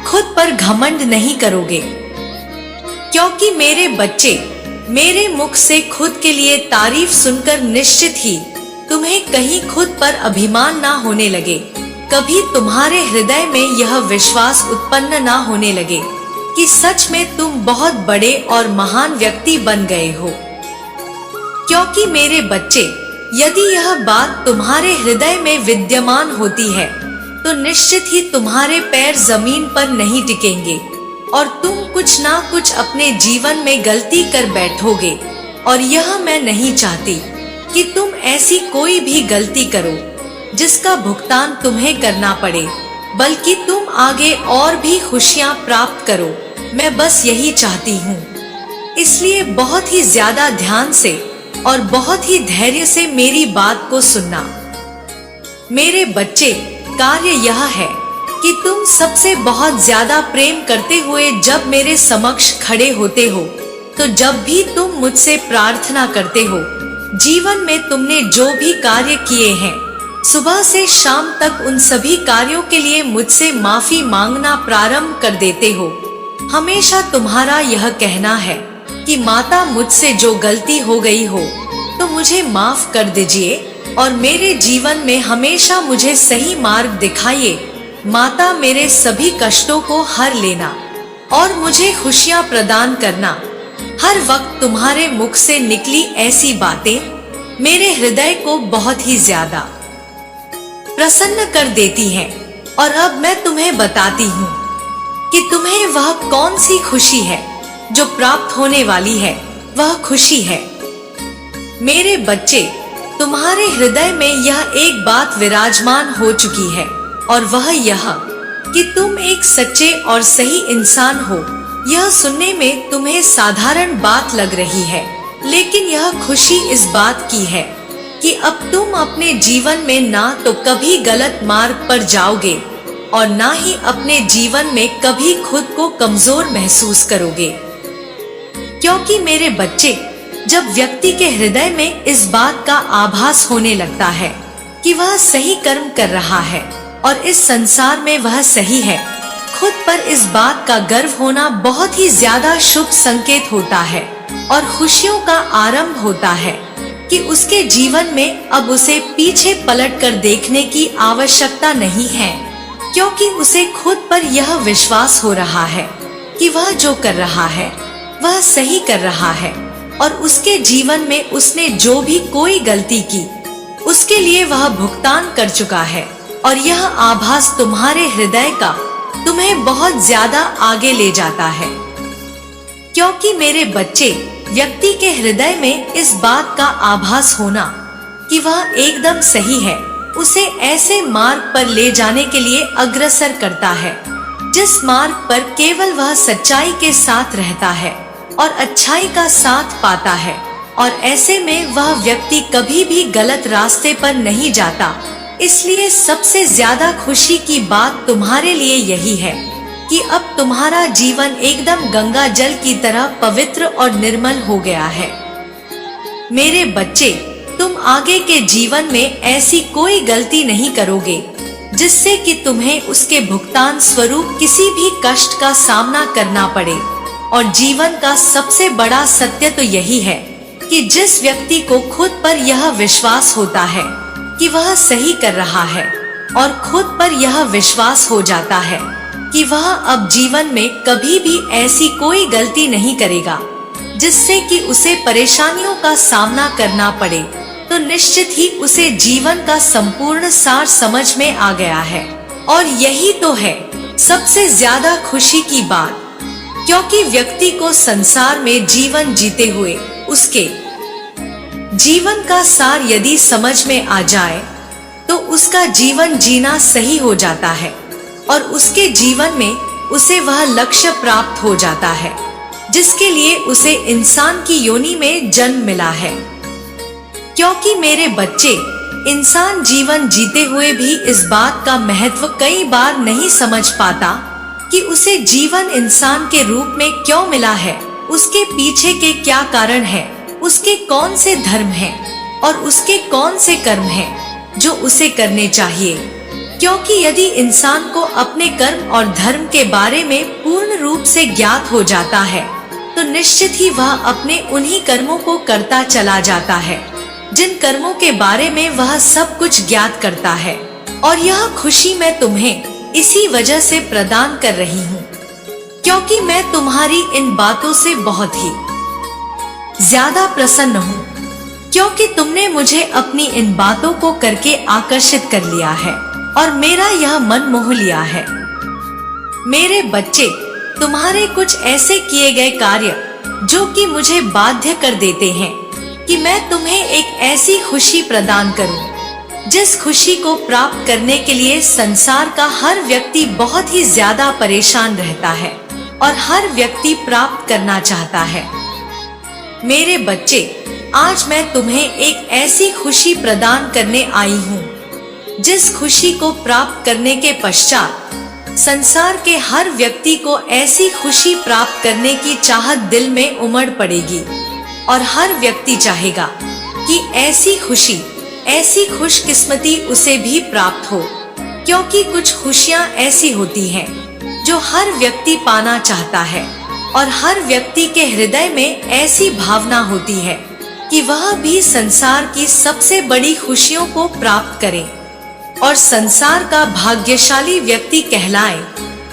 Speaker 1: खुद पर घमंड नहीं करोगे, क्योंकि मेरे बच्चे, मेरे मुख से खुद के लिए तारीफ सुनकर निश्चित ही तुम्हें कहीं खुद पर अभिमान ना होने लगे। कभी तुम्हारे हृदय में यह विश्वास उत्पन्न ना होने लगे कि सच में तुम बहुत बड़े और महान व्यक्ति बन गए हो। क्योंकि मेरे बच्चे, यदि यह बात तुम्हारे हृदय में विद्यमान होती है तो निश्चित ही तुम्हारे पैर जमीन पर नहीं टिकेंगे और तुम कुछ ना कुछ अपने जीवन में गलती कर बैठोगे। और यह मैं नहीं चाहती कि तुम ऐसी कोई भी गलती करो जिसका भुगतान तुम्हें करना पड़े, बल्कि तुम आगे और भी खुशियां प्राप्त करो। मैं बस यही चाहती हूँ। इसलिए बहुत ही ज्यादा ध्यान से और बहुत ही धैर्य से मेरी बात को सुनना। मेरे बच्चे, कार्य यह है कि तुम सबसे बहुत ज्यादा प्रेम करते हुए जब मेरे समक्ष खड़े होते हो, तो जब भी तुम मुझसे प्रार्थना करते हो, जीवन में तुमने जो भी कार्य किए हैं, सुबह से शाम तक उन सभी कार्यों के लिए मुझसे माफी मांगना प्रारंभ कर देते हो। हमेशा तुम्हारा यह कहना है कि माता, मुझसे जो गलती हो गई हो तो मुझे माफ कर दीजिए और मेरे जीवन में हमेशा मुझे सही मार्ग दिखाइए। माता, मेरे सभी कष्टों को हर लेना और मुझे खुशियां प्रदान करना। हर वक्त तुम्हारे मुख से निकली ऐसी बातें मेरे हृदय को बहुत ही ज्यादा प्रसन्न कर देती हैं। और अब मैं तुम्हें बताती हूँ कि तुम्हें वह कौन सी खुशी है जो प्राप्त होने वाली है। वह खुशी है, मेरे बच्चे, तुम्हारे हृदय में यह एक बात विराजमान हो चुकी है, और वह यह कि तुम एक सच्चे और सही इंसान हो। यह सुनने में तुम्हें साधारण बात लग रही है, लेकिन यह खुशी इस बात की है कि अब तुम अपने जीवन में ना तो कभी गलत मार्ग पर जाओगे और ना ही अपने जीवन में कभी खुद को कमजोर महसूस करोगे। क्योंकि मेरे बच्चे, जब व्यक्ति के हृदय में इस बात का आभास होने लगता है कि वह सही कर्म कर रहा है और इस संसार में वह सही है, खुद पर इस बात का गर्व होना बहुत ही ज्यादा शुभ संकेत होता है और खुशियों का आरंभ होता है कि उसके जीवन में अब उसे पीछे पलट कर देखने की आवश्यकता नहीं है, क्योंकि उसे खुद पर यह विश्वास हो रहा है कि वह जो कर रहा है वह सही कर रहा है, और उसके जीवन में उसने जो भी कोई गलती की उसके लिए वह भुगतान कर चुका है। और यह आभास तुम्हारे हृदय का तुम्हें बहुत ज्यादा आगे ले जाता है, क्योंकि मेरे बच्चे, व्यक्ति के हृदय में इस बात का आभास होना कि वह एकदम सही है, उसे ऐसे मार्ग पर ले जाने के लिए अग्रसर करता है जिस मार्ग पर केवल वह सच्चाई के साथ रहता है और अच्छाई का साथ पाता है। और ऐसे में वह व्यक्ति कभी भी गलत रास्ते पर नहीं जाता। इसलिए सबसे ज्यादा खुशी की बात तुम्हारे लिए यही है कि अब तुम्हारा जीवन एकदम गंगा जल की तरह पवित्र और निर्मल हो गया है। मेरे बच्चे, तुम आगे के जीवन में ऐसी कोई गलती नहीं करोगे जिससे कि तुम्हें उसके भुगतान स्वरूप किसी भी कष्ट का सामना करना पड़े। और जीवन का सबसे बड़ा सत्य तो यही है कि जिस व्यक्ति को खुद पर यह विश्वास होता है कि वह सही कर रहा है और खुद पर यह विश्वास हो जाता है कि वह अब जीवन में कभी भी ऐसी कोई गलती नहीं करेगा, जिससे कि उसे परेशानियों का सामना करना पड़े, तो निश्चित ही उसे जीवन का संपूर्ण सार समझ में आ गया है। और यही तो है सबसे ज्यादा खुशी की बात, क्योंकि व्यक्ति को संसार में जीवन जीते हुए उसके जीवन का सार यदि समझ में आ जाए तो उसका जीवन जीना सही हो जाता है और उसके जीवन में उसे वह लक्ष्य प्राप्त हो जाता है जिसके लिए उसे इंसान की योनि में जन्म मिला है। क्योंकि मेरे बच्चे, इंसान जीवन जीते हुए भी इस बात का महत्व कई बार नहीं समझ पाता कि उसे जीवन इंसान के रूप में क्यों मिला है, उसके पीछे के क्या कारण है, उसके कौन से धर्म हैं और उसके कौन से कर्म हैं जो उसे करने चाहिए। क्योंकि यदि इंसान को अपने कर्म और धर्म के बारे में पूर्ण रूप से ज्ञात हो जाता है तो निश्चित ही वह अपने उन्हीं कर्मों को करता चला जाता है जिन कर्मों के बारे में वह सब कुछ ज्ञात करता है। और यह खुशी मैं तुम्हें इसी वजह से प्रदान कर रही हूँ, क्योंकि मैं तुम्हारी इन बातों से बहुत ही ज्यादा प्रसन्न हूँ, क्योंकि तुमने मुझे अपनी इन बातों को करके आकर्षित कर लिया है और मेरा यह मन मोह लिया है। मेरे बच्चे, तुम्हारे कुछ ऐसे किए गए कार्य जो कि मुझे बाध्य कर देते हैं कि मैं तुम्हें एक ऐसी खुशी प्रदान करूं जिस खुशी को प्राप्त करने के लिए संसार का हर व्यक्ति बहुत ही ज्यादा परेशान रहता है और हर व्यक्ति प्राप्त करना चाहता है। मेरे बच्चे, आज मैं तुम्हें एक ऐसी खुशी प्रदान करने आई हूँ जिस खुशी को प्राप्त करने के पश्चात संसार के हर व्यक्ति को ऐसी खुशी प्राप्त करने की चाहत दिल में उमड़ पड़ेगी और हर व्यक्ति चाहेगा कि ऐसी खुशी, ऐसी खुशकिस्मती उसे भी प्राप्त हो। क्योंकि कुछ खुशियाँ ऐसी होती हैं जो हर व्यक्ति पाना चाहता है और हर व्यक्ति के हृदय में ऐसी भावना होती है कि वह भी संसार की सबसे बड़ी खुशियों को प्राप्त करे और संसार का भाग्यशाली व्यक्ति कहलाए।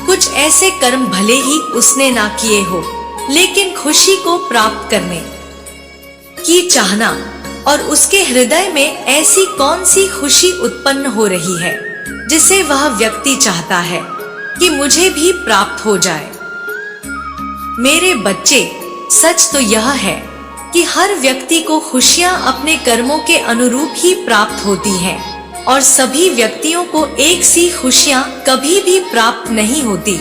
Speaker 1: कुछ ऐसे कर्म भले ही उसने ना किए हो, लेकिन खुशी को प्राप्त करने की चाहना और उसके हृदय में ऐसी कौन सी खुशी उत्पन्न हो रही है जिसे वह व्यक्ति चाहता है कि मुझे भी प्राप्त हो जाए। मेरे बच्चे, सच तो यह है कि हर व्यक्ति को खुशियां अपने कर्मों के अनुरूप ही प्राप्त होती हैं और सभी व्यक्तियों को एक सी खुशियां कभी भी प्राप्त नहीं होती।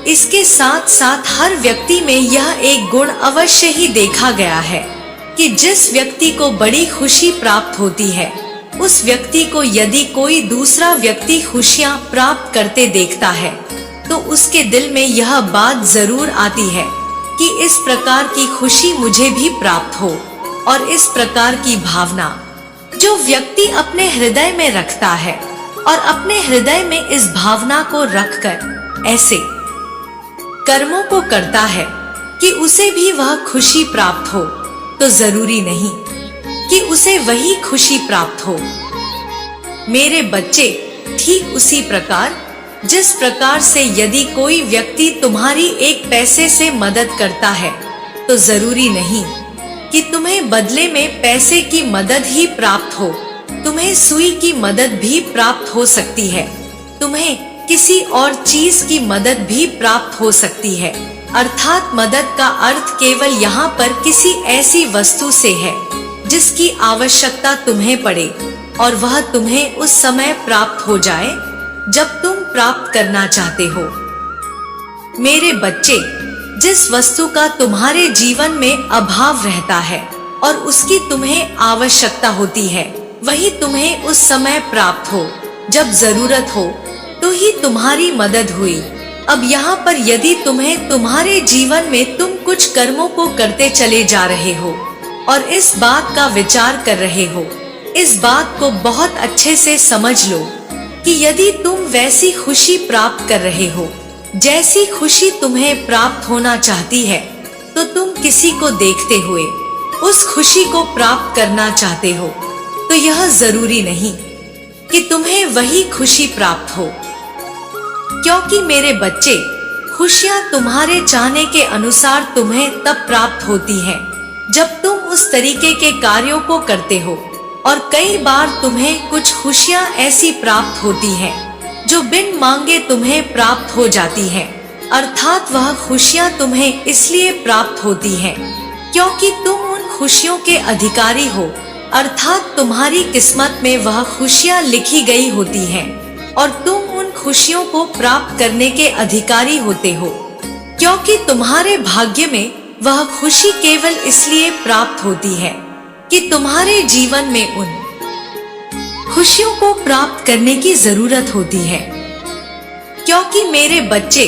Speaker 1: इसके साथ साथ हर व्यक्ति में यह एक गुण अवश्य ही देखा गया है कि जिस व्यक्ति को बड़ी खुशी प्राप्त होती है उस व्यक्ति को यदि कोई दूसरा व्यक्ति खुशियां प्राप्त करते देखता है तो उसके दिल में यह बात जरूर आती है कि इस प्रकार की खुशी मुझे भी प्राप्त हो। और इस प्रकार की भावना जो व्यक्ति अपने हृदय में रखता है और अपने हृदय में इस भावना को रखकर ऐसे कर्मों को करता है कि उसे भी वह खुशी प्राप्त हो, तो जरूरी नहीं कि उसे वही खुशी प्राप्त हो। मेरे बच्चे, ठीक उसी प्रकार जिस प्रकार से यदि कोई व्यक्ति तुम्हारी एक पैसे से मदद करता है तो जरूरी नहीं कि तुम्हें बदले में पैसे की मदद ही प्राप्त हो, तुम्हें सुई की मदद भी प्राप्त हो सकती है, तुम्हें किसी और चीज की मदद भी प्राप्त हो सकती है। अर्थात मदद का अर्थ केवल यहाँ पर किसी ऐसी वस्तु से है जिसकी आवश्यकता तुम्हें पड़े और वह तुम्हें उस समय प्राप्त हो जाए जब तुम प्राप्त करना चाहते हो। मेरे बच्चे, जिस वस्तु का तुम्हारे जीवन में अभाव रहता है और उसकी तुम्हें आवश्यकता होती है वही तुम्हें उस समय प्राप्त हो जब जरूरत हो तो ही तुम्हारी मदद हुई। अब यहाँ पर यदि तुम्हें तुम्हारे जीवन में तुम कुछ कर्मों को करते चले जा रहे हो और इस बात का विचार कर रहे हो, इस बात को बहुत अच्छे से समझ लो कि यदि तुम वैसी खुशी प्राप्त कर रहे हो जैसी खुशी तुम्हें प्राप्त होना चाहती है तो तुम किसी को देखते हुए उस खुशी को प्राप्त करना चाहते हो, तो यह जरूरी नहीं कि तुम्हें वही खुशी प्राप्त हो। क्योंकि मेरे बच्चे, खुशियाँ तुम्हारे चाहने के अनुसार तुम्हें तब प्राप्त होती हैं जब तुम उस तरीके के कार्यों को करते हो। और कई बार तुम्हें कुछ खुशियाँ ऐसी प्राप्त होती हैं जो बिन मांगे तुम्हें प्राप्त हो जाती हैं। अर्थात वह खुशियाँ तुम्हें इसलिए प्राप्त होती हैं क्योंकि तुम उन खुशियों के अधिकारी हो, अर्थात तुम्हारी किस्मत में वह खुशियाँ लिखी गई होती हैं और तुम उन खुशियों को प्राप्त करने के अधिकारी होते हो क्योंकि तुम्हारे भाग्य में वह खुशी केवल इसलिए प्राप्त होती है कि तुम्हारे जीवन में उन खुशियों को प्राप्त करने की जरूरत होती है। क्योंकि मेरे बच्चे,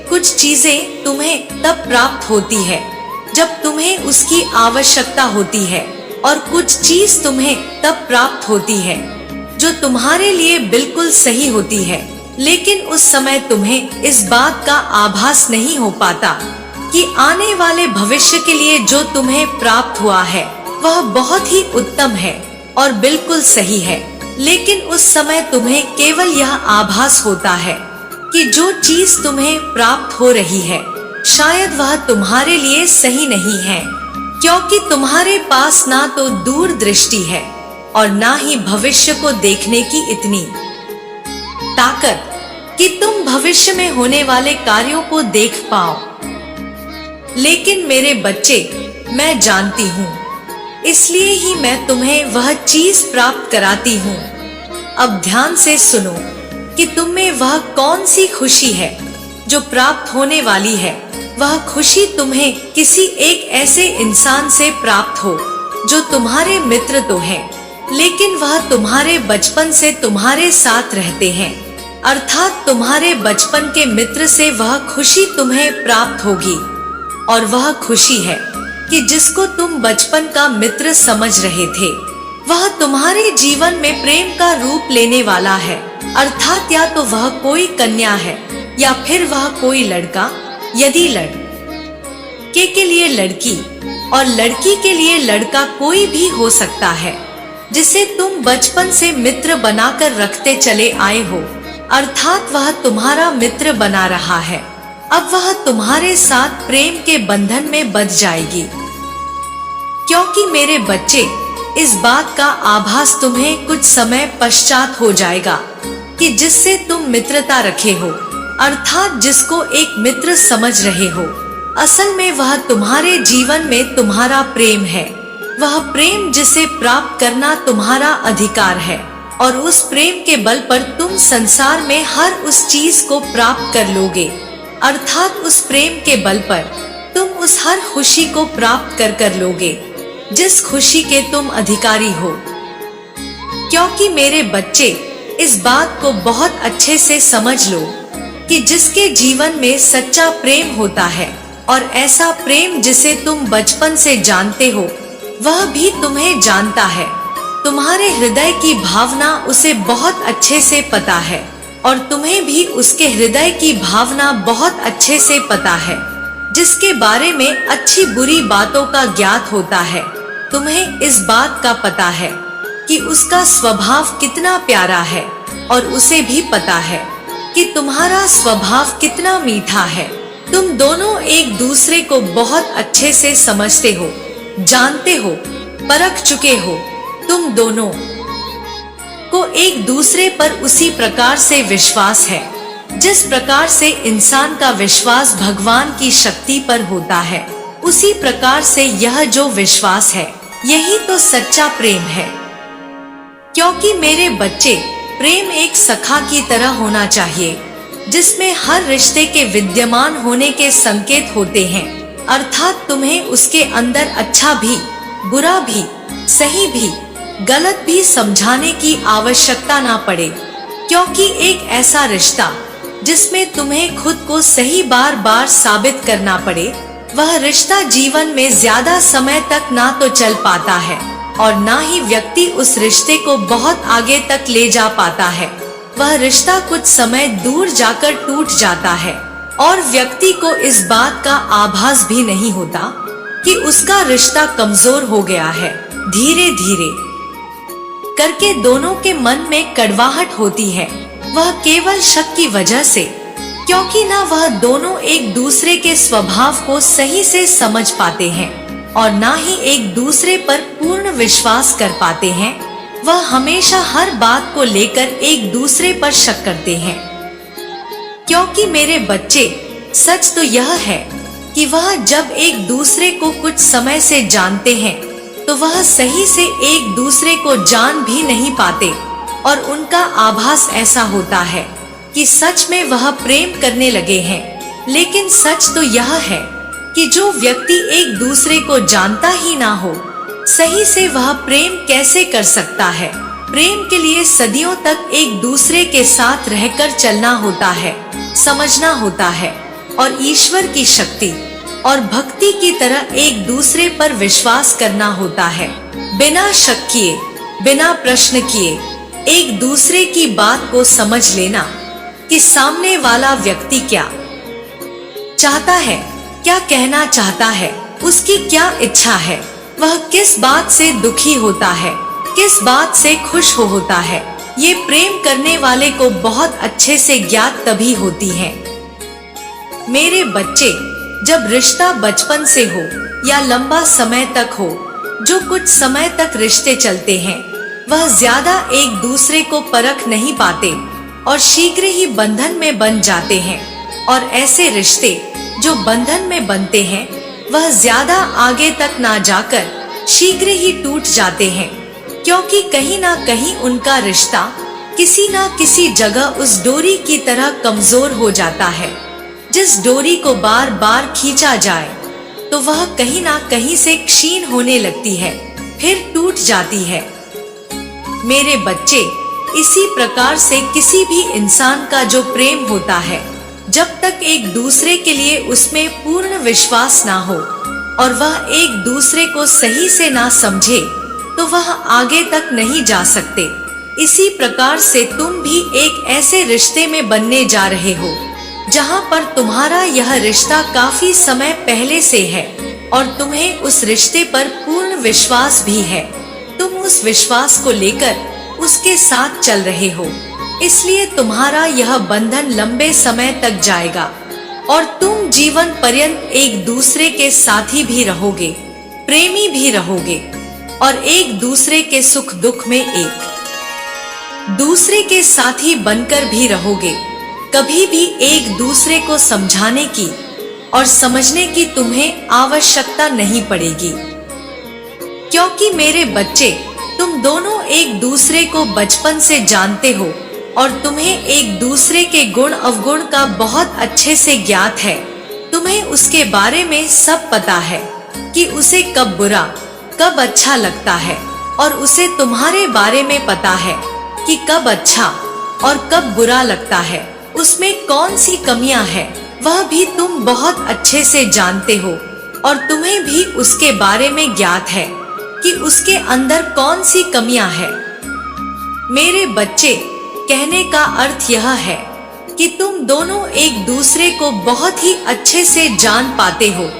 Speaker 1: कुछ चीजें तुम्हें तब प्राप्त होती है जब तुम्हें उसकी आवश्यकता होती है और कुछ चीज तुम्हें तब प्राप्त होती है जो तुम्हारे लिए बिल्कुल सही होती है, लेकिन उस समय तुम्हें इस बात का आभास नहीं हो पाता कि आने वाले भविष्य के लिए जो तुम्हें प्राप्त हुआ है वह बहुत ही उत्तम है और बिल्कुल सही है। लेकिन उस समय तुम्हें केवल यह आभास होता है कि जो चीज तुम्हें प्राप्त हो रही है शायद वह तुम्हारे लिए सही नहीं है, क्योंकि तुम्हारे पास ना तो दूरदृष्टि है और ना ही भविष्य को देखने की इतनी ताकत कि तुम भविष्य में होने वाले कार्यों को देख पाओ। लेकिन मेरे बच्चे, मैं जानती हूँ, इसलिए ही मैं तुम्हें वह चीज प्राप्त कराती हूँ। अब ध्यान से सुनो कि तुम में वह कौन सी खुशी है जो प्राप्त होने वाली है। वह खुशी तुम्हें किसी एक ऐसे इंसान से प्राप्त हो जो तुम्हारे मित्र तो हैं, लेकिन वह तुम्हारे बचपन से तुम्हारे साथ रहते हैं, अर्थात तुम्हारे बचपन के मित्र से वह खुशी तुम्हें प्राप्त होगी। और वह खुशी है कि जिसको तुम बचपन का मित्र समझ रहे थे वह तुम्हारे जीवन में प्रेम का रूप लेने वाला है, अर्थात या तो वह कोई कन्या है या फिर वह कोई लड़का। यदि लड़के के लिए लड़की और लड़की के लिए लड़का कोई भी हो सकता है जिसे तुम बचपन से मित्र बनाकर रखते चले आए हो, अर्थात वह तुम्हारा मित्र बना रहा है। अब वह तुम्हारे साथ प्रेम के बंधन में बंध जाएगी, क्योंकि मेरे बच्चे, इस बात का आभास तुम्हें कुछ समय पश्चात हो जाएगा कि जिससे तुम मित्रता रखे हो, अर्थात जिसको एक मित्र समझ रहे हो, असल में वह तुम्हारे जीवन में तुम्हारा प्रेम है। वह प्रेम जिसे प्राप्त करना तुम्हारा अधिकार है और उस प्रेम के बल पर तुम संसार में हर उस चीज को प्राप्त कर लोगे, अर्थात उस प्रेम के बल पर तुम उस हर खुशी को प्राप्त कर लोगे जिस खुशी के तुम अधिकारी हो। क्योंकि मेरे बच्चे, इस बात को बहुत अच्छे से समझ लो कि जिसके जीवन में सच्चा प्रेम होता है और ऐसा प्रेम जिसे तुम बचपन से जानते हो वह भी तुम्हें जानता है। तुम्हारे हृदय की भावना उसे बहुत अच्छे से पता है और तुम्हें भी उसके हृदय की भावना बहुत अच्छे से पता है, जिसके बारे में अच्छी बुरी बातों का ज्ञात होता है। तुम्हें इस बात का पता है कि उसका स्वभाव कितना प्यारा है और उसे भी पता है कि तुम्हारा स्वभाव कितना मीठा है। तुम दोनों एक दूसरे को बहुत अच्छे से समझते हो, जानते हो, परख चुके हो। तुम दोनों को एक दूसरे पर उसी प्रकार से विश्वास है जिस प्रकार से इंसान का विश्वास भगवान की शक्ति पर होता है। उसी प्रकार से यह जो विश्वास है यही तो सच्चा प्रेम है। क्योंकि मेरे बच्चे, प्रेम एक सखा की तरह होना चाहिए जिसमें हर रिश्ते के विद्यमान होने के संकेत होते हैं, अर्थात तुम्हें उसके अंदर अच्छा भी, बुरा भी, सही भी, गलत भी समझाने की आवश्यकता ना पड़े। क्योंकि एक ऐसा रिश्ता जिसमें तुम्हें खुद को सही बार बार साबित करना पड़े, वह रिश्ता जीवन में ज्यादा समय तक ना तो चल पाता है और ना ही व्यक्ति उस रिश्ते को बहुत आगे तक ले जा पाता है। वह रिश्ता कुछ समय दूर जाकर टूट जाता है और व्यक्ति को इस बात का आभास भी नहीं होता कि उसका रिश्ता कमजोर हो गया है। धीरे धीरे करके दोनों के मन में कड़वाहट होती है, वह केवल शक की वजह से क्योंकि ना वह दोनों एक दूसरे के स्वभाव को सही से समझ पाते हैं और ना ही एक दूसरे पर पूर्ण विश्वास कर पाते हैं। वह हमेशा हर बात को लेकर एक दूसरे पर शक करते हैं। क्योंकि मेरे बच्चे, सच तो यह है कि वह जब एक दूसरे को कुछ समय से जानते हैं तो वह सही से एक दूसरे को जान भी नहीं पाते और उनका आभास ऐसा होता है कि सच में वह प्रेम करने लगे हैं। लेकिन सच तो यह है कि जो व्यक्ति एक दूसरे को जानता ही ना हो, सही से वह प्रेम कैसे कर सकता है। प्रेम के लिए सदियों तक एक दूसरे के साथ रहकर चलना होता है, समझना होता है और ईश्वर की शक्ति और भक्ति की तरह एक दूसरे पर विश्वास करना होता है। बिना शक किए, बिना प्रश्न किए एक दूसरे की बात को समझ लेना कि सामने वाला व्यक्ति क्या चाहता है, क्या कहना चाहता है, उसकी क्या इच्छा है, वह किस बात से दुखी होता है, किस बात से खुश होता है। ये प्रेम करने वाले को बहुत अच्छे से ज्ञात तभी होती है। मेरे बच्चे, जब रिश्ता बचपन से हो या लंबा समय तक हो, जो कुछ समय तक रिश्ते चलते हैं वह ज्यादा एक दूसरे को परख नहीं पाते और शीघ्र ही बंधन में बन जाते हैं। और ऐसे रिश्ते जो बंधन में बनते हैं वह ज्यादा आगे तक ना जाकर शीघ्र ही टूट जाते हैं, क्योंकि कहीं ना कहीं उनका रिश्ता किसी ना किसी जगह उस डोरी की तरह कमजोर हो जाता है। जिस डोरी को बार बार खींचा जाए तो वह कहीं ना कहीं से क्षीण होने लगती है, फिर टूट जाती है। मेरे बच्चे, इसी प्रकार से किसी भी इंसान का जो प्रेम होता है, जब तक एक दूसरे के लिए उसमें पूर्ण विश्वास ना हो और वह एक दूसरे को सही से ना समझे तो वह आगे तक नहीं जा सकते। इसी प्रकार से तुम भी एक ऐसे रिश्ते में बनने जा रहे हो जहां पर तुम्हारा यह रिश्ता काफी समय पहले से है और तुम्हें उस रिश्ते पर पूर्ण विश्वास भी है। तुम उस विश्वास को लेकर उसके साथ चल रहे हो, इसलिए तुम्हारा यह बंधन लंबे समय तक जाएगा और तुम जीवन पर्यंत एक दूसरे के साथी भी रहोगे, प्रेमी भी रहोगे और एक दूसरे के सुख दुख में एक दूसरे के साथी बनकर भी रहोगे। कभी भी एक दूसरे को समझाने की और समझने की तुम्हें आवश्यकता नहीं पड़ेगी, क्योंकि मेरे बच्चे, तुम दोनों एक दूसरे को बचपन से जानते हो और तुम्हें एक दूसरे के गुण अवगुण का बहुत अच्छे से ज्ञात है। तुम्हें उसके बारे में सब पता है कि उसे कब बुरा कब अच्छा लगता है और उसे तुम्हारे बारे में पता है कि कब अच्छा और कब बुरा लगता है, उसमें कौन सी कमियां हैं वह भी तुम बहुत अच्छे से जानते हो और तुम्हें भी उसके बारे में ज्ञात है कि उसके अंदर कौन सी कमियां हैं। मेरे बच्चे, कहने का अर्थ यह है कि तुम दोनों एक दूसरे को बहुत ही अच्छे से जान पाते हो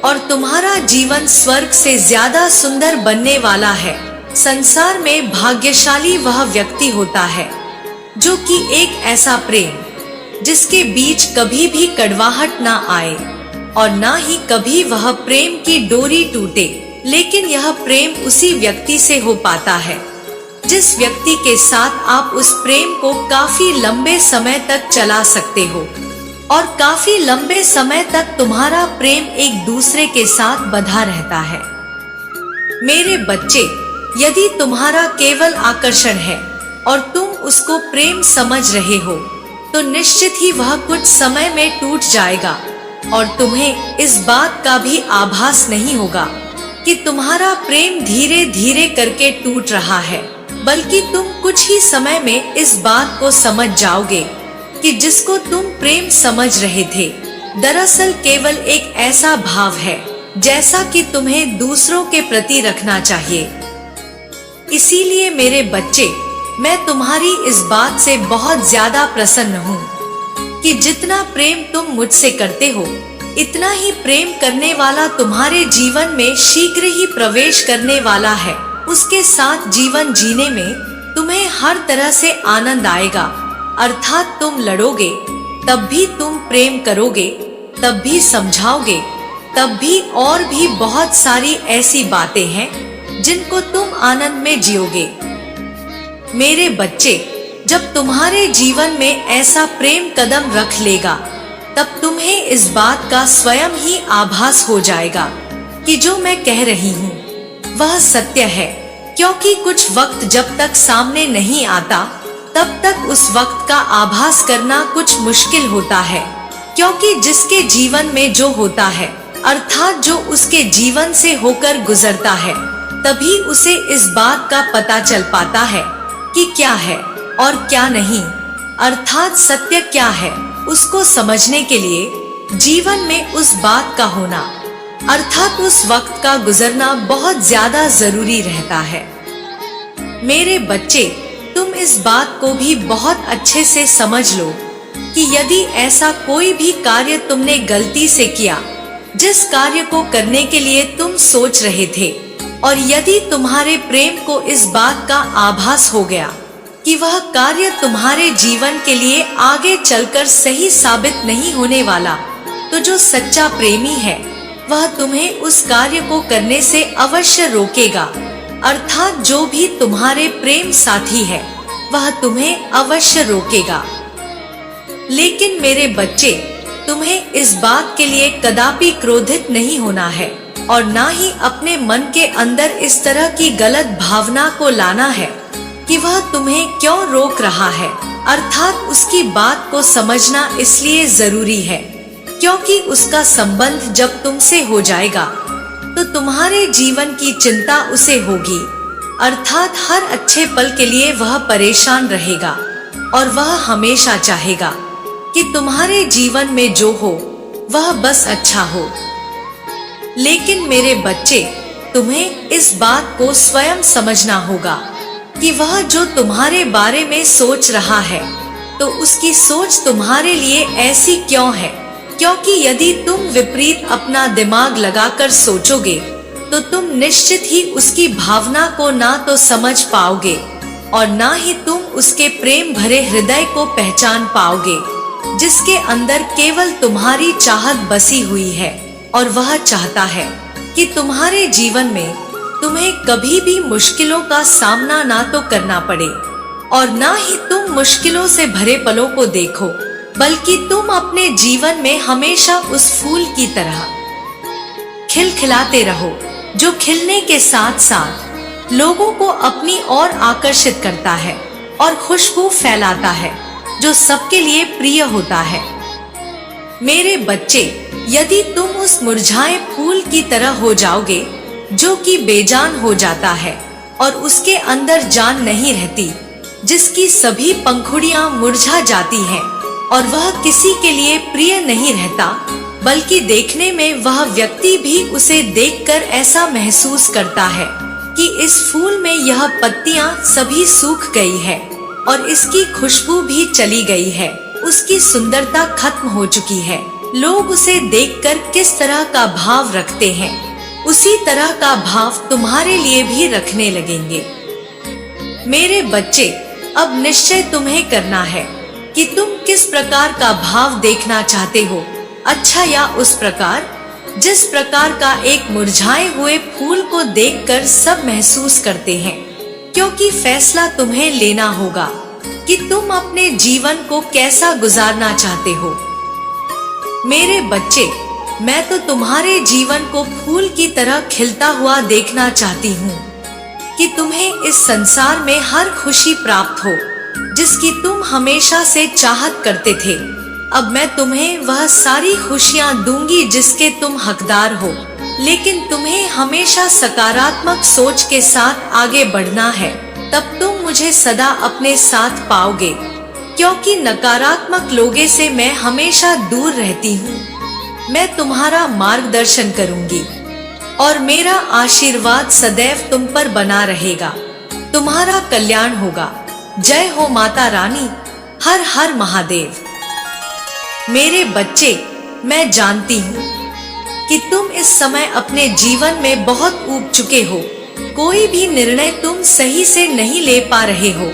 Speaker 1: और तुम्हारा जीवन स्वर्ग से ज्यादा सुंदर बनने वाला है। संसार में भाग्यशाली वह व्यक्ति होता है जो कि एक ऐसा प्रेम जिसके बीच कभी भी कड़वाहट ना आए और ना ही कभी वह प्रेम की डोरी टूटे। लेकिन यह प्रेम उसी व्यक्ति से हो पाता है जिस व्यक्ति के साथ आप उस प्रेम को काफी लंबे समय तक चला सकते हो और काफी लंबे समय तक तुम्हारा प्रेम एक दूसरे के साथ बंधा रहता है। मेरे बच्चे, यदि तुम्हारा केवल आकर्षण है और तुम उसको प्रेम समझ रहे हो तो निश्चित ही वह कुछ समय में टूट जाएगा और तुम्हें इस बात का भी आभास नहीं होगा कि तुम्हारा प्रेम धीरे धीरे करके टूट रहा है, बल्कि तुम कुछ ही समय में इस बात को समझ जाओगे कि जिसको तुम प्रेम समझ रहे थे दरअसल केवल एक ऐसा भाव है जैसा कि तुम्हें दूसरों के प्रति रखना चाहिए। इसीलिए मेरे बच्चे, मैं तुम्हारी इस बात से बहुत ज्यादा प्रसन्न हूँ कि जितना प्रेम तुम मुझसे करते हो इतना ही प्रेम करने वाला तुम्हारे जीवन में शीघ्र ही प्रवेश करने वाला है। उसके साथ जीवन जीने में तुम्हें हर तरह से आनंद आएगा, अर्थात तुम लड़ोगे तब भी तुम प्रेम करोगे, तब भी समझाओगे, तब भी और भी बहुत सारी ऐसी बातें हैं जिनको तुम आनंद में जियोगे। मेरे बच्चे, जब तुम्हारे जीवन में ऐसा प्रेम कदम रख लेगा, तब तुम्हें इस बात का स्वयं ही आभास हो जाएगा कि जो मैं कह रही हूँ वह सत्य है। क्योंकि कुछ वक्त जब तक सामने नहीं आता, तब तक उस वक्त का आभास करना कुछ मुश्किल होता है। क्योंकि जिसके जीवन में जो होता है, अर्थात जो उसके जीवन से होकर गुजरता है, तभी उसे इस बात का पता चल पाता है कि क्या है और क्या नहीं, अर्थात सत्य क्या है। उसको समझने के लिए जीवन में उस बात का होना, अर्थात उस वक्त का गुजरना बहुत ज्यादा जरूरी रहता है। मेरे बच्चे, तुम इस बात को भी बहुत अच्छे से समझ लो कि यदि ऐसा कोई भी कार्य तुमने गलती से किया, जिस कार्य को करने के लिए तुम सोच रहे थे, और यदि तुम्हारे प्रेम को इस बात का आभास हो गया कि वह कार्य तुम्हारे जीवन के लिए आगे चलकर सही साबित नहीं होने वाला, तो जो सच्चा प्रेमी है वह तुम्हें उस कार्य को करने से अवश्य रोकेगा। अर्थात जो भी तुम्हारे प्रेम साथी है वह तुम्हें अवश्य रोकेगा। लेकिन मेरे बच्चे, तुम्हें इस बात के लिए कदापि क्रोधित नहीं होना है और ना ही अपने मन के अंदर इस तरह की गलत भावना को लाना है कि वह तुम्हें क्यों रोक रहा है। अर्थात उसकी बात को समझना इसलिए जरूरी है क्योंकि उसका संबंध जब तुमसे हो जाएगा तो तुम्हारे जीवन की चिंता उसे होगी। अर्थात हर अच्छे पल के लिए वह परेशान रहेगा और वह हमेशा चाहेगा कि तुम्हारे जीवन में जो हो वह बस अच्छा हो। लेकिन मेरे बच्चे, तुम्हें इस बात को स्वयं समझना होगा कि वह जो तुम्हारे बारे में सोच रहा है, तो उसकी सोच तुम्हारे लिए ऐसी क्यों है। क्योंकि यदि तुम विपरीत अपना दिमाग लगाकर सोचोगे तो तुम निश्चित ही उसकी भावना को ना तो समझ पाओगे और ना ही तुम उसके प्रेम भरे हृदय को पहचान पाओगे, जिसके अंदर केवल तुम्हारी चाहत बसी हुई है। और वह चाहता है कि तुम्हारे जीवन में तुम्हें कभी भी मुश्किलों का सामना ना तो करना पड़े और ना ही तुम मुश्किलों से भरे पलों को देखो, बल्कि तुम अपने जीवन में हमेशा उस फूल की तरह खिलखिलाते रहो, जो खिलने के साथ साथ लोगों को अपनी ओर आकर्षित करता है और खुशबू फैलाता है, जो सबके लिए प्रिय होता है। मेरे बच्चे, यदि तुम उस मुरझाए फूल की तरह हो जाओगे जो कि बेजान हो जाता है और उसके अंदर जान नहीं रहती, जिसकी सभी पंखुड़ियां मुरझा जाती हैं और वह किसी के लिए प्रिय नहीं रहता, बल्कि देखने में वह व्यक्ति भी उसे देखकर ऐसा महसूस करता है कि इस फूल में यह पत्तियां सभी सूख गई है और इसकी खुशबू भी चली गई है, उसकी सुंदरता खत्म हो चुकी है। लोग उसे देखकर किस तरह का भाव रखते हैं, उसी तरह का भाव तुम्हारे लिए भी रखने लगेंगे। मेरे बच्चे, अब निश्चय तुम्हें करना है कि तुम किस प्रकार का भाव देखना चाहते हो, अच्छा या उस प्रकार जिस प्रकार का एक मुरझाए हुए फूल को देखकर सब महसूस करते हैं। क्योंकि फैसला तुम्हें लेना होगा कि तुम अपने जीवन को कैसा गुजारना चाहते हो। मेरे बच्चे, मैं तो तुम्हारे जीवन को फूल की तरह खिलता हुआ देखना चाहती हूँ कि तुम्हें इस संसार में हर खुशी प्राप्त हो जिसकी तुम हमेशा से चाहत करते थे। अब मैं तुम्हें वह सारी खुशियाँ दूंगी जिसके तुम हकदार हो, लेकिन तुम्हें हमेशा सकारात्मक सोच के साथ आगे बढ़ना है, तब तुम मुझे सदा अपने साथ पाओगे। क्योंकि नकारात्मक लोगों से मैं हमेशा दूर रहती हूँ। मैं तुम्हारा मार्गदर्शन करूंगी और मेरा आशीर्वाद सदैव तुम पर बना रहेगा। तुम्हारा कल्याण होगा। जय हो माता रानी। हर हर महादेव। मेरे बच्चे, मैं जानती हूँ कि तुम इस समय अपने जीवन में बहुत ऊब चुके हो। कोई भी निर्णय तुम सही से नहीं ले पा रहे हो,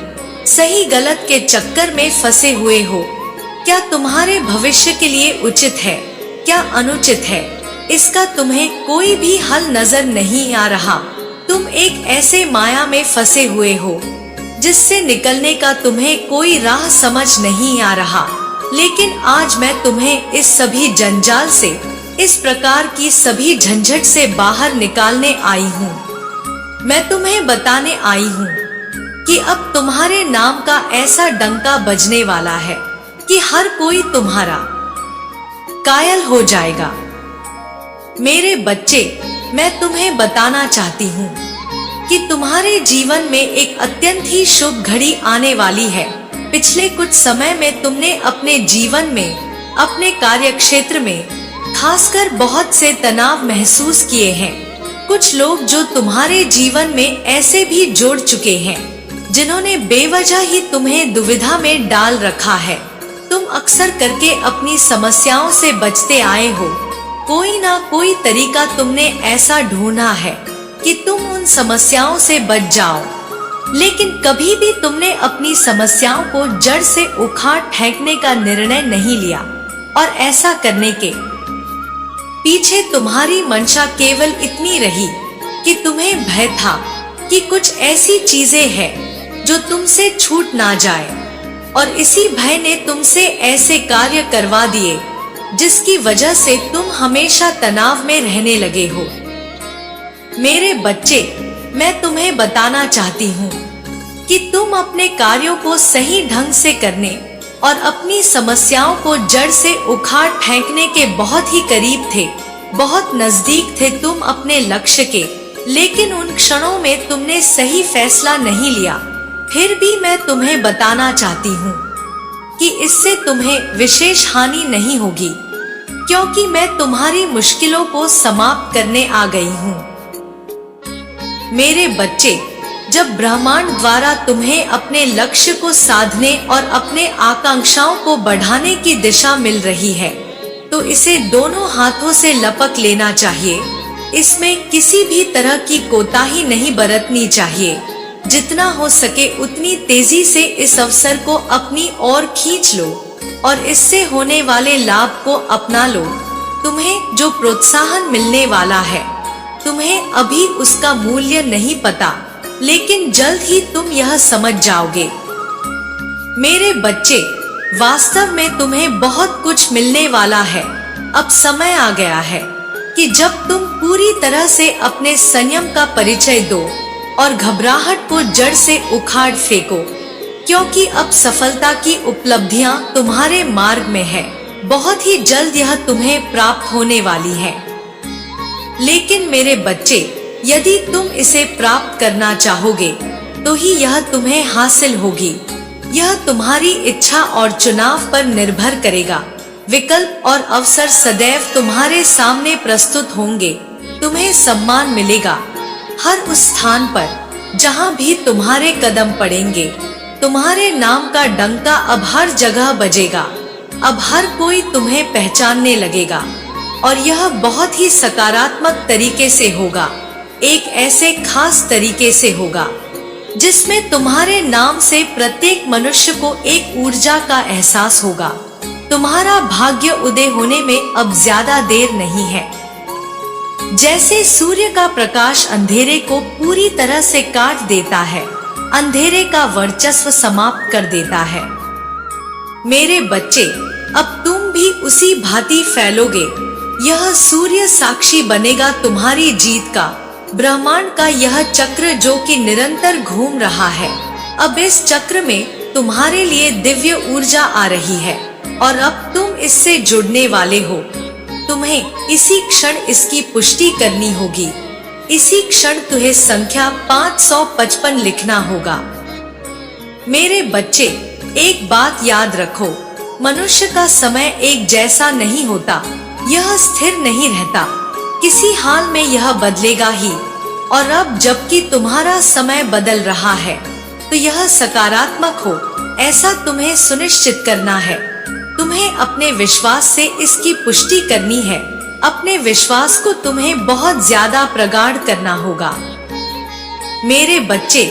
Speaker 1: सही गलत के चक्कर में फंसे हुए हो। क्या तुम्हारे भविष्य के लिए उचित है, क्या अनुचित है, इसका तुम्हें कोई भी हल नजर नहीं आ रहा। तुम एक ऐसे माया में फंसे हुए हो जिससे निकलने का तुम्हें कोई राह समझ नहीं आ रहा। लेकिन आज मैं तुम्हें इस सभी जंजाल से, इस प्रकार की सभी झंझट से बाहर निकालने आई हूँ। मैं तुम्हें बताने आई हूँ कि अब तुम्हारे नाम का ऐसा डंका बजने वाला है कि हर कोई तुम्हारा कायल हो जाएगा। मेरे बच्चे, मैं तुम्हें बताना चाहती हूँ कि तुम्हारे जीवन में एक अत्यंत ही शुभ घड़ी आने वाली है। पिछले कुछ समय में तुमने अपने जीवन में, अपने कार्य क्षेत्र में खासकर बहुत से तनाव महसूस किए हैं। कुछ लोग जो तुम्हारे जीवन में ऐसे भी जुड़ चुके हैं जिन्होंने बेवजह ही तुम्हें दुविधा में डाल रखा है। तुम अक्सर करके अपनी समस्याओं से बचते आए हो। कोई ना कोई तरीका तुमने ऐसा ढूंढा है कि तुम उन समस्याओं से बच जाओ, लेकिन कभी भी तुमने अपनी समस्याओं को जड़ से उखाड़ फेंकने का निर्णय नहीं लिया। और ऐसा करने के पीछे तुम्हारी मंशा केवल इतनी रही कि तुम्हें भय था कि कुछ ऐसी चीजें हैं जो तुमसे छूट ना जाए, और इसी भय ने तुमसे ऐसे कार्य करवा दिए जिसकी वजह से तुम हमेशा तनाव में रहने लगे हो। मेरे बच्चे, मैं तुम्हें बताना चाहती हूँ कि तुम अपने कार्यों को सही ढंग से करने और अपनी समस्याओं को जड़ से उखाड़ फेंकने के बहुत ही करीब थे, बहुत नजदीक थे तुम अपने लक्ष्य के। लेकिन उन क्षणों में तुमने सही फैसला नहीं लिया। फिर भी मैं तुम्हें बताना चाहती हूँ कि इससे तुम्हें विशेष हानि नहीं होगी, क्योंकि मैं तुम्हारी मुश्किलों को समाप्त करने आ गई हूँ। मेरे बच्चे, जब ब्रह्मांड द्वारा तुम्हें अपने लक्ष्य को साधने और अपने आकांक्षाओं को बढ़ाने की दिशा मिल रही है, तो इसे दोनों हाथों से लपक लेना चाहिए। इसमें किसी भी तरह की कोताही नहीं बरतनी चाहिए। जितना हो सके उतनी तेजी से इस अवसर को अपनी ओर खींच लो और इससे होने वाले लाभ को अपना लो। तुम्हें जो प्रोत्साहन मिलने वाला है, तुम्हें अभी उसका मूल्य नहीं पता, लेकिन जल्द ही तुम यह समझ जाओगे। मेरे बच्चे, वास्तव में तुम्हें बहुत कुछ मिलने वाला है। अब समय आ गया है कि जब तुम पूरी तरह से अपने संयम का परिचय दो और घबराहट को जड़ से उखाड़ फेंको, क्योंकि अब सफलता की उपलब्धियां तुम्हारे मार्ग में है। बहुत ही जल्द यह तुम्हें प्राप्त होने वाली है। लेकिन मेरे बच्चे, यदि तुम इसे प्राप्त करना चाहोगे तो ही यह तुम्हें हासिल होगी। यह तुम्हारी इच्छा और चुनाव पर निर्भर करेगा। विकल्प और अवसर सदैव तुम्हारे सामने प्रस्तुत होंगे। तुम्हें सम्मान मिलेगा हर उस स्थान पर जहां भी तुम्हारे कदम पड़ेंगे। तुम्हारे नाम का डंका अब हर जगह बजेगा। अब हर कोई तुम्हें पहचानने लगेगा, और यह बहुत ही सकारात्मक तरीके से होगा। एक ऐसे खास तरीके से होगा जिसमें तुम्हारे नाम से प्रत्येक मनुष्य को एक ऊर्जा का एहसास होगा। तुम्हारा भाग्य उदय होने में अब ज्यादा देर नहीं है। जैसे सूर्य का प्रकाश अंधेरे को पूरी तरह से काट देता है, अंधेरे का वर्चस्व समाप्त कर देता है। मेरे बच्चे, अब तुम भी उसी भांति फैलोगे। यह सूर्य साक्षी बनेगा तुम्हारी जीत का। ब्रह्मांड का यह चक्र जो कि निरंतर घूम रहा है, अब इस चक्र में तुम्हारे लिए दिव्य ऊर्जा आ रही है, और अब तुम इससे जुड़ने वाले हो। तुम्हें इसी क्षण इसकी पुष्टि करनी होगी। इसी क्षण तुम्हें संख्या 555 लिखना होगा। मेरे बच्चे, एक बात याद रखो, मनुष्य का समय एक जैसा नहीं होता। यह स्थिर नहीं रहता। किसी हाल में यह बदलेगा ही। और अब जबकि तुम्हारा समय बदल रहा है, तो यह सकारात्मक हो, ऐसा तुम्हें सुनिश्चित करना है। तुम्हें अपने विश्वास से इसकी पुष्टि करनी है। अपने विश्वास को तुम्हें बहुत ज्यादा प्रगाढ़ करना होगा। मेरे बच्चे,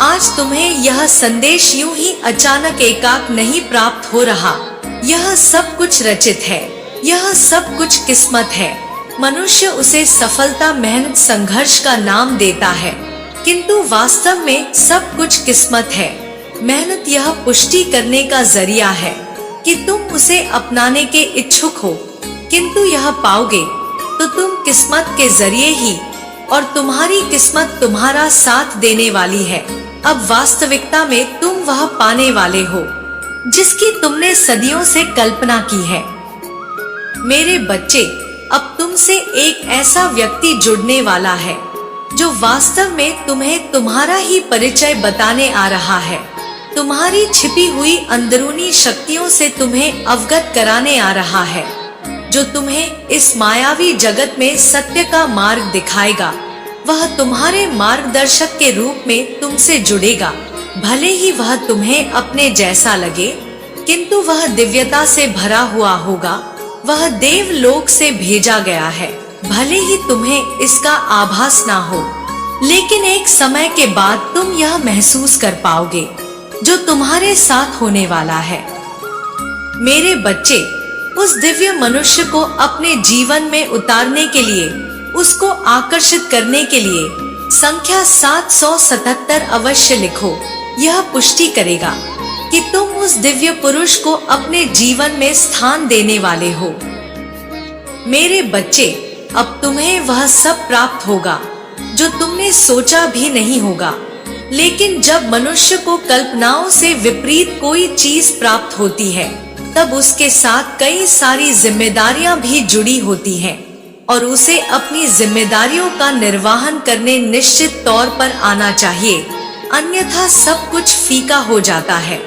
Speaker 1: आज तुम्हें यह संदेश यूं ही अचानक एकाएक नहीं प्राप्त हो रहा। यह सब कुछ रचित है, यह सब कुछ किस्मत है। मनुष्य उसे सफलता, मेहनत, संघर्ष का नाम देता है, किंतु वास्तव में सब कुछ किस्मत है। मेहनत यह पुष्टि करने का जरिया है कि तुम उसे अपनाने के इच्छुक हो, किंतु यह पाओगे तो तुम किस्मत के जरिए ही, और तुम्हारी किस्मत तुम्हारा साथ देने वाली है। अब वास्तविकता में तुम वह पाने वाले हो जिसकी तुमने सदियों से कल्पना की है। मेरे बच्चे, अब तुमसे एक ऐसा व्यक्ति जुड़ने वाला है जो वास्तव में तुम्हें तुम्हारा ही परिचय बताने आ रहा है। तुम्हारी छिपी हुई अंदरूनी शक्तियों से तुम्हें अवगत कराने आ रहा है, जो तुम्हें इस मायावी जगत में सत्य का मार्ग दिखाएगा। वह तुम्हारे मार्गदर्शक के रूप में तुमसे जुड़ेगा। भले ही वह तुम्हें अपने जैसा लगे, किंतु वह दिव्यता से भरा हुआ होगा। वह देवलोक से भेजा गया है। भले ही तुम्हें इसका आभास ना हो, लेकिन एक समय के बाद तुम यह महसूस कर पाओगे जो तुम्हारे साथ होने वाला है। मेरे बच्चे, उस दिव्य मनुष्य को अपने जीवन में उतारने के लिए, उसको आकर्षित करने के लिए संख्या 777 अवश्य लिखो। यह पुष्टि करेगा कि तुम उस दिव्य पुरुष को अपने जीवन में स्थान देने वाले हो। मेरे बच्चे, अब तुम्हें वह सब प्राप्त होगा जो तुमने सोचा भी नहीं होगा। लेकिन जब मनुष्य को कल्पनाओं से विपरीत कोई चीज प्राप्त होती है, तब उसके साथ कई सारी जिम्मेदारियां भी जुड़ी होती हैं, और उसे अपनी जिम्मेदारियों का निर्वहन करने निश्चित तौर पर आना चाहिए, अन्यथा सब कुछ फीका हो जाता है।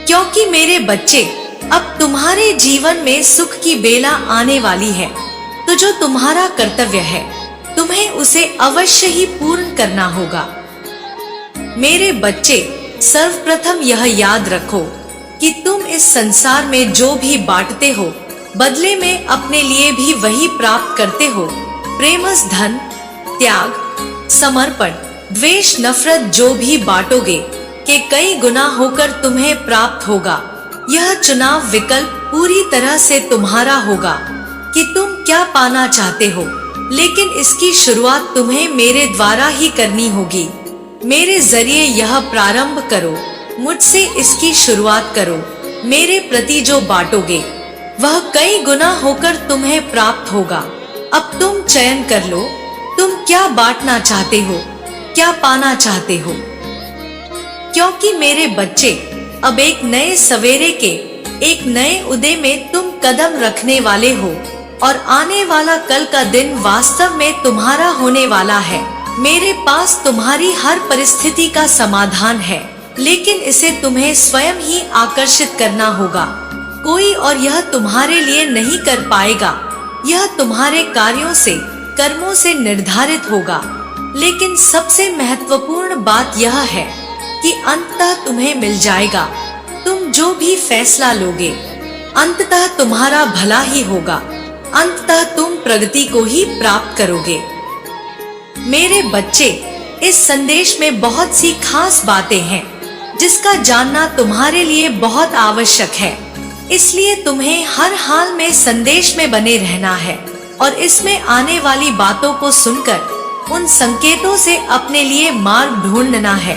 Speaker 1: क्योंकि मेरे बच्चे, अब तुम्हारे जीवन में सुख की बेला आने वाली है, तो जो तुम्हारा कर्तव्य है तुम्हें उसे अवश्य ही पूर्ण करना होगा। मेरे बच्चे, सर्वप्रथम यह याद रखो कि तुम इस संसार में जो भी बांटते हो, बदले में अपने लिए भी वही प्राप्त करते हो। प्रेमस धन, त्याग, समर्पण, द्वेष, नफरत जो भी बांटोगे के कई गुना होकर तुम्हें प्राप्त होगा। यह चुनाव विकल्प पूरी तरह से तुम्हारा होगा कि तुम क्या पाना चाहते हो, लेकिन इसकी शुरुआत तुम्हें मेरे द्वारा ही करनी होगी। मेरे जरिए यह प्रारंभ करो, मुझसे इसकी शुरुआत करो। मेरे प्रति जो बांटोगे वह कई गुना होकर तुम्हें प्राप्त होगा। अब तुम चयन कर लो, तुम क्या बांटना चाहते हो, क्या पाना चाहते हो। क्योंकि मेरे बच्चे, अब एक नए सवेरे के, एक नए उदय में तुम कदम रखने वाले हो, और आने वाला कल का दिन वास्तव में तुम्हारा होने वाला है। मेरे पास तुम्हारी हर परिस्थिति का समाधान है, लेकिन इसे तुम्हें स्वयं ही आकर्षित करना होगा। कोई और यह तुम्हारे लिए नहीं कर पाएगा। यह तुम्हारे कार्यों से, कर्मों से निर्धारित होगा। लेकिन सबसे महत्वपूर्ण बात यह है कि अंततः तुम्हें मिल जाएगा। तुम जो भी फैसला लोगे, अंततः तुम्हारा भला ही होगा। अंततः तुम प्रगति को ही प्राप्त करोगे। मेरे बच्चे, इस संदेश में बहुत सी खास बातें हैं जिसका जानना तुम्हारे लिए बहुत आवश्यक है। इसलिए तुम्हें हर हाल में संदेश में बने रहना है, और इसमें आने वाली बातों को सुनकर उन संकेतों से अपने लिए मार्ग ढूंढना है,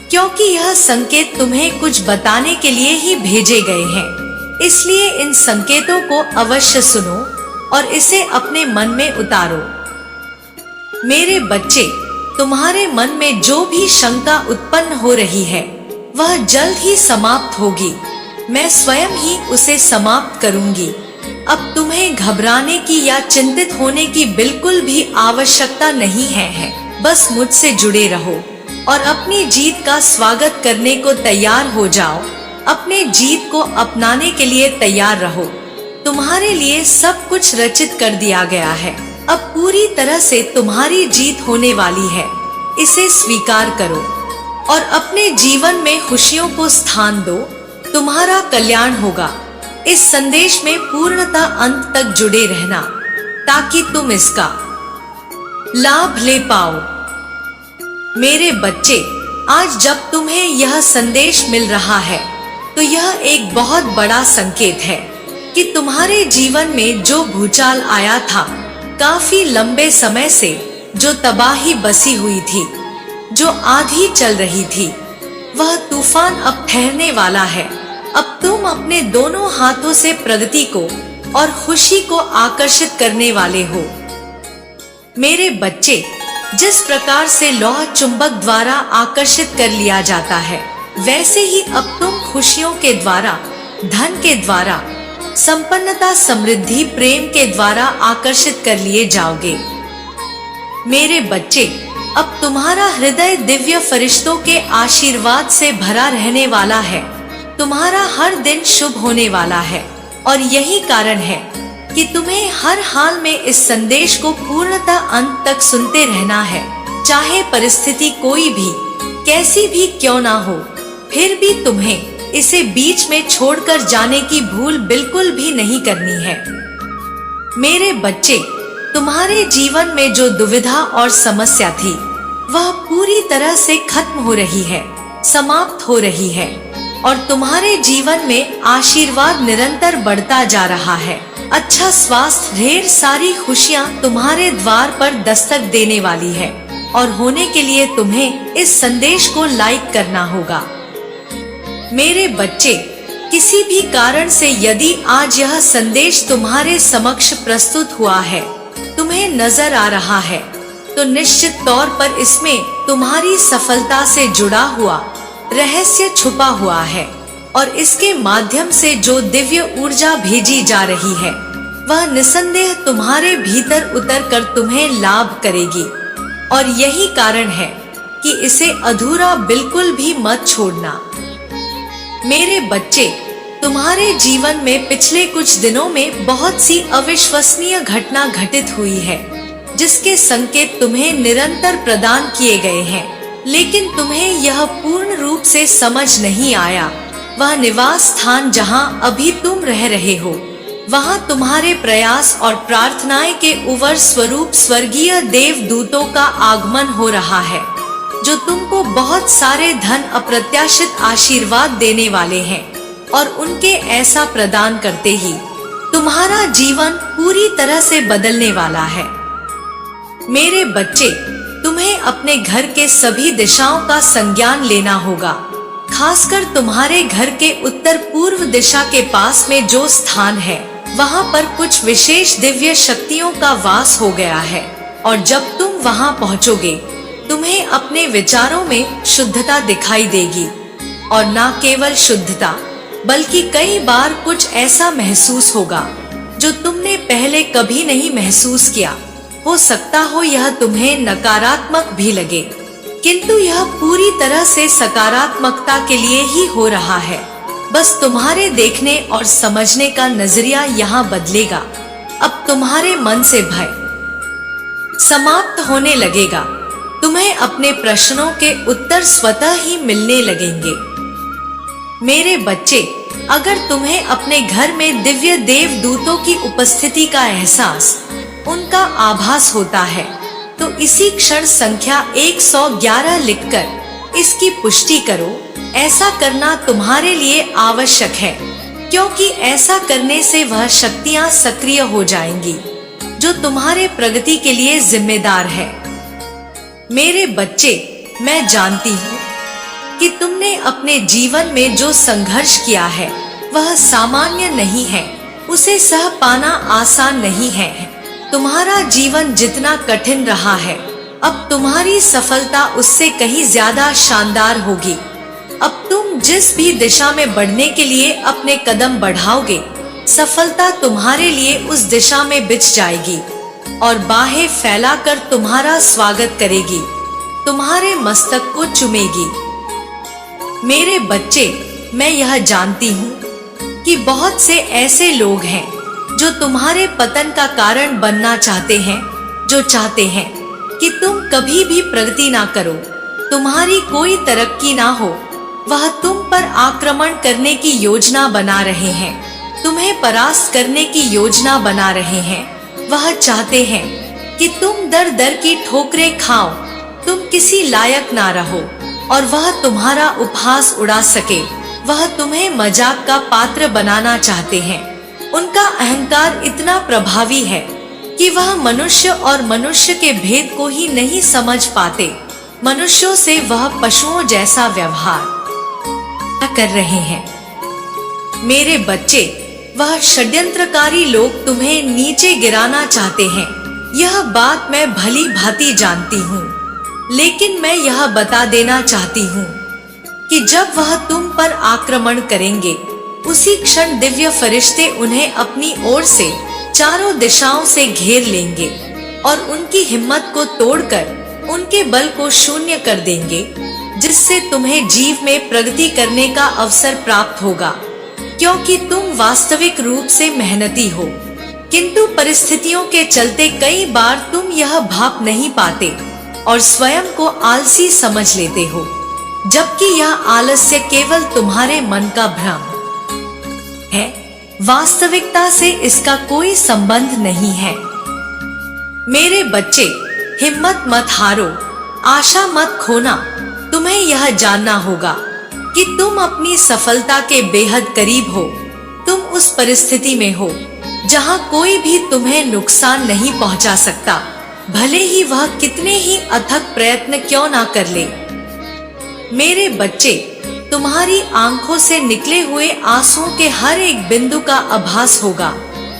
Speaker 1: क्योंकि यह संकेत तुम्हें कुछ बताने के लिए ही भेजे गए हैं। इसलिए इन संकेतों को अवश्य सुनो और इसे अपने मन में उतारो। मेरे बच्चे, तुम्हारे मन में जो भी शंका उत्पन्न हो रही है वह जल्द ही समाप्त होगी। मैं स्वयं ही उसे समाप्त करूंगी। अब तुम्हें घबराने की या चिंतित होने की बिल्कुल भी आवश्यकता नहीं है। बस मुझसे जुड़े रहो और अपनी जीत का स्वागत करने को तैयार हो जाओ। अपने जीत को अपनाने के लिए तैयार रहो। तुम्हारे लिए सब कुछ रचित कर दिया गया है। अब पूरी तरह से तुम्हारी जीत होने वाली है। इसे स्वीकार करो और अपने जीवन में खुशियों को स्थान दो। तुम्हारा कल्याण होगा। इस संदेश में पूर्णतः अंत तक जुड़े रहना ताकि तुम इसका लाभ ले पाओ। मेरे बच्चे, आज जब तुम्हें यह संदेश मिल रहा है तो यह एक बहुत बड़ा संकेत है कि तुम्हारे जीवन में जो भूचाल आया था, काफी लंबे समय से जो तबाही बसी हुई थी, जो आंधी चल रही थी, वह तूफान अब ठहरने वाला है। अब तुम अपने दोनों हाथों से प्रगति को और खुशी को आकर्षित करने वाले हो। मेरे बच्चे, जिस प्रकार से लौह चुंबक द्वारा आकर्षित कर लिया जाता है, वैसे ही अब तुम खुशियों के द्वारा, धन के द्वारा, संपन्नता, समृद्धि, प्रेम के द्वारा आकर्षित कर लिए जाओगे। मेरे बच्चे, अब तुम्हारा हृदय दिव्य फरिश्तों के आशीर्वाद से भरा रहने वाला है। तुम्हारा हर दिन शुभ होने वाला है और यही कारण है कि तुम्हें हर हाल में इस संदेश को पूर्णतः अंत तक सुनते रहना है। चाहे परिस्थिति कोई भी, कैसी भी क्यों ना हो, फिर भी तुम्हें इसे बीच में छोड़कर जाने की भूल बिल्कुल भी नहीं करनी है। मेरे बच्चे, तुम्हारे जीवन में जो दुविधा और समस्या थी, वह पूरी तरह से खत्म हो रही है, समाप्त हो रही है और तुम्हारे जीवन में आशीर्वाद निरंतर बढ़ता जा रहा है। अच्छा स्वास्थ्य, ढेर सारी खुशियाँ तुम्हारे द्वार पर दस्तक देने वाली है और होने के लिए तुम्हें इस संदेश को लाइक करना होगा। मेरे बच्चे, किसी भी कारण से यदि आज यह संदेश तुम्हारे समक्ष प्रस्तुत हुआ है, तुम्हें नजर आ रहा है, तो निश्चित तौर पर इसमें तुम्हारी सफलता से जुड़ा हुआ रहस्य छुपा हुआ है और इसके माध्यम से जो दिव्य ऊर्जा भेजी जा रही है, वह निसंदेह तुम्हारे भीतर उतरकर तुम्हें लाभ करेगी। और यही कारण है कि इसे अधूरा बिल्कुल भी मत छोड़ना। मेरे बच्चे, तुम्हारे जीवन में पिछले कुछ दिनों में बहुत सी अविश्वसनीय घटना घटित हुई है, जिसके संकेत तुम्हें निरंतर प्रदान किए गए हैं, लेकिन तुम्हें यह पूर्ण रूप से समझ नहीं आया। वह निवास स्थान जहां अभी तुम रह रहे हो, वहां तुम्हारे प्रयास और प्रार्थनाएं के उवर स्वरूप स्वर्गीय देवदूतों का आगमन हो रहा है, जो तुमको बहुत सारे धन, अप्रत्याशित आशीर्वाद देने वाले हैं और उनके ऐसा प्रदान करते ही तुम्हारा जीवन पूरी तरह से बदलने वाला है। मेरे बच्चे, तुम्हें अपने घर के सभी दिशाओं का संज्ञान लेना होगा। खासकर तुम्हारे घर के उत्तर पूर्व दिशा के पास में जो स्थान है, वहाँ पर कुछ विशेष दिव्य शक्तियों का वास हो गया है और जब तुम वहाँ पहुँचोगे, तुम्हें अपने विचारों में शुद्धता दिखाई देगी और न केवल शुद्धता, बल्कि कई बार कुछ ऐसा महसूस होगा जो तुमने पहले कभी नहीं महसूस किया। हो सकता हो यह तुम्हें नकारात्मक भी लगे, किंतु यह पूरी तरह से सकारात्मकता के लिए ही हो रहा है। बस तुम्हारे देखने और समझने का नजरिया यहाँ बदलेगा। अब तुम्हारे मन से भय समाप्त होने लगेगा। तुम्हें अपने प्रश्नों के उत्तर स्वतः ही मिलने लगेंगे। मेरे बच्चे, अगर तुम्हें अपने घर में दिव्य देवदूतों की उपस्थिति का एहसास, उनका आभास होता है, तो इसी क्षण संख्या 111 लिखकर इसकी पुष्टि करो। ऐसा करना तुम्हारे लिए आवश्यक है, क्योंकि ऐसा करने से वह शक्तियां सक्रिय हो जाएंगी जो तुम्हारे प्रगति के लिए जिम्मेदार है। मेरे बच्चे, मैं जानती हूँ कि तुमने अपने जीवन में जो संघर्ष किया है, वह सामान्य नहीं है। उसे सह पाना आसान नहीं है। तुम्हारा जीवन जितना कठिन रहा है, अब तुम्हारी सफलता उससे कहीं ज्यादा शानदार होगी। अब तुम जिस भी दिशा में बढ़ने के लिए अपने कदम बढ़ाओगे, सफलता तुम्हारे लिए उस दिशा में बिछ जाएगी और बाहें फैलाकर तुम्हारा स्वागत करेगी, तुम्हारे मस्तक को चूमेगी। मेरे बच्चे, मैं यह जानती हूँ कि बहुत से ऐसे लोग हैं जो तुम्हारे पतन का कारण बनना चाहते हैं, जो चाहते हैं कि तुम कभी भी प्रगति ना करो, तुम्हारी कोई तरक्की ना हो। वह तुम पर आक्रमण करने की योजना बना रहे हैं, तुम्हें परास्त करने की योजना बना रहे हैं। वह चाहते हैं कि तुम दर दर की ठोकरें खाओ, तुम किसी लायक ना रहो, और वह तुम्हारा उपहास उड़ा सके। वह तुम्हें मजाक का पात्र बनाना चाहते हैं। उनका अहंकार इतना प्रभावी है कि वह मनुष्य और मनुष्य के भेद को ही नहीं समझ पाते। मनुष्यों से वह पशुओं जैसा व्यवहार कर रहे हैं। मेरे बच्चे, वह षड्यंत्रकारी लोग तुम्हें नीचे गिराना चाहते हैं। यह बात मैं भली भांति जानती हूँ, लेकिन मैं यह बता देना चाहती हूँ कि जब वह तुम पर आक्रमण करेंगे, उसी क्षण दिव्य फरिश्ते उन्हें अपनी ओर से चारों दिशाओं से घेर लेंगे और उनकी हिम्मत को तोड़कर उनके बल को शून्य कर देंगे, जिससे तुम्हें जीव में प्रगति करने का अवसर प्राप्त होगा, क्योंकि तुम वास्तविक रूप से मेहनती हो। किंतु परिस्थितियों के चलते कई बार तुम यह भाप नहीं पाते और स्वयं को आलसी समझ लेते हो, जबकि यह आलस्य केवल तुम्हारे मन का भ्रम है। वास्तविकता से इसका कोई संबंध नहीं है। मेरे बच्चे, हिम्मत मत हारो, आशा मत खोना। तुम्हें यह जानना होगा कि तुम अपनी सफलता के बेहद करीब हो। तुम उस परिस्थिति में हो जहां कोई भी तुम्हें नुकसान नहीं पहुंचा सकता, भले ही वह कितने ही अथक प्रयत्न क्यों ना कर ले। मेरे बच्चे, तुम्हारी आंखों से निकले हुए आंसुओं के हर एक बिंदु का आभास होगा।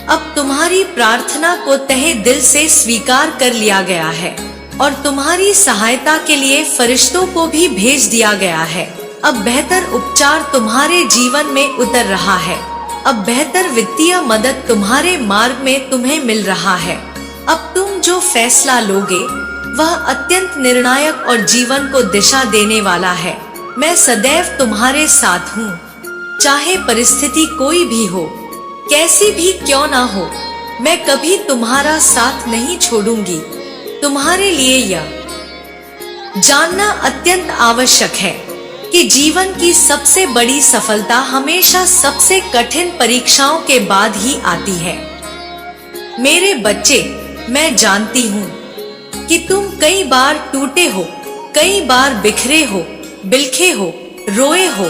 Speaker 1: अब तुम्हारी प्रार्थना को तहे दिल से स्वीकार कर लिया गया है और तुम्हारी सहायता के लिए फरिश्तों को भी भेज दिया गया है। अब बेहतर उपचार तुम्हारे जीवन में उतर रहा है। अब बेहतर वित्तीय मदद तुम्हारे मार्ग में तुम्हें मिल रहा है। अब तुम जो फैसला लोगे वह अत्यंत निर्णायक और जीवन को दिशा देने वाला है। मैं सदैव तुम्हारे साथ हूँ, चाहे परिस्थिति कोई भी हो, कैसी भी क्यों ना हो। मैं कभी तुम्हारा साथ नहीं छोड़ूंगी। तुम्हारे लिए यह जानना अत्यंत आवश्यक है कि जीवन की सबसे बड़ी सफलता हमेशा सबसे कठिन परीक्षाओं के बाद ही आती है। मेरे बच्चे, मैं जानती हूँ कि तुम कई बार टूटे हो, कई बार बिखरे हो, बिलखे हो, रोए हो,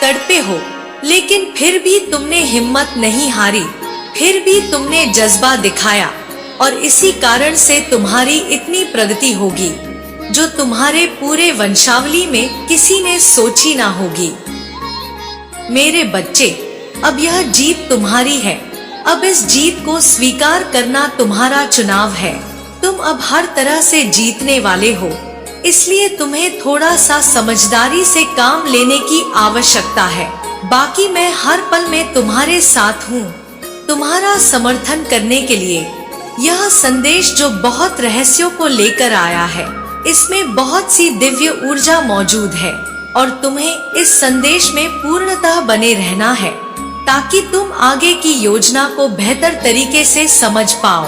Speaker 1: तड़पे हो, लेकिन फिर भी तुमने हिम्मत नहीं हारी। फिर भी तुमने जज्बा दिखाया और इसी कारण से तुम्हारी इतनी प्रगति होगी जो तुम्हारे पूरे वंशावली में किसी ने सोची ना होगी। मेरे बच्चे, अब यह जीत तुम्हारी है। अब इस जीत को स्वीकार करना तुम्हारा चुनाव है। तुम अब हर तरह से जीतने वाले हो, इसलिए तुम्हें थोड़ा सा समझदारी से काम लेने की आवश्यकता है। बाकी मैं हर पल में तुम्हारे साथ हूँ, तुम्हारा समर्थन करने के लिए। यह संदेश जो बहुत रहस्यों को लेकर आया है, इसमें बहुत सी दिव्य ऊर्जा मौजूद है और तुम्हें इस संदेश में पूर्णतः बने रहना है ताकि तुम आगे की योजना को बेहतर तरीके से समझ पाओ।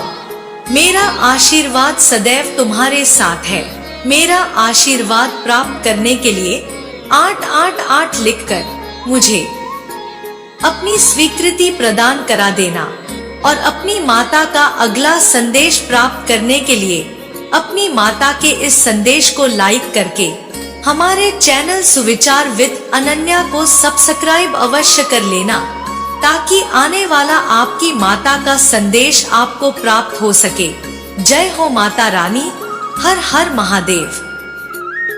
Speaker 1: मेरा आशीर्वाद सदैव तुम्हारे साथ है। मेरा आशीर्वाद प्राप्त करने के लिए 888 लिखकर मुझे अपनी स्वीकृति प्रदान करा देना और अपनी माता का अगला संदेश प्राप्त करने के लिए अपनी माता के इस संदेश को लाइक करके हमारे चैनल सुविचार विद अनन्या को सब्सक्राइब अवश्य कर लेना, ताकि आने वाला आपकी माता का संदेश आपको प्राप्त हो सके। जय हो माता रानी। हर हर महादेव।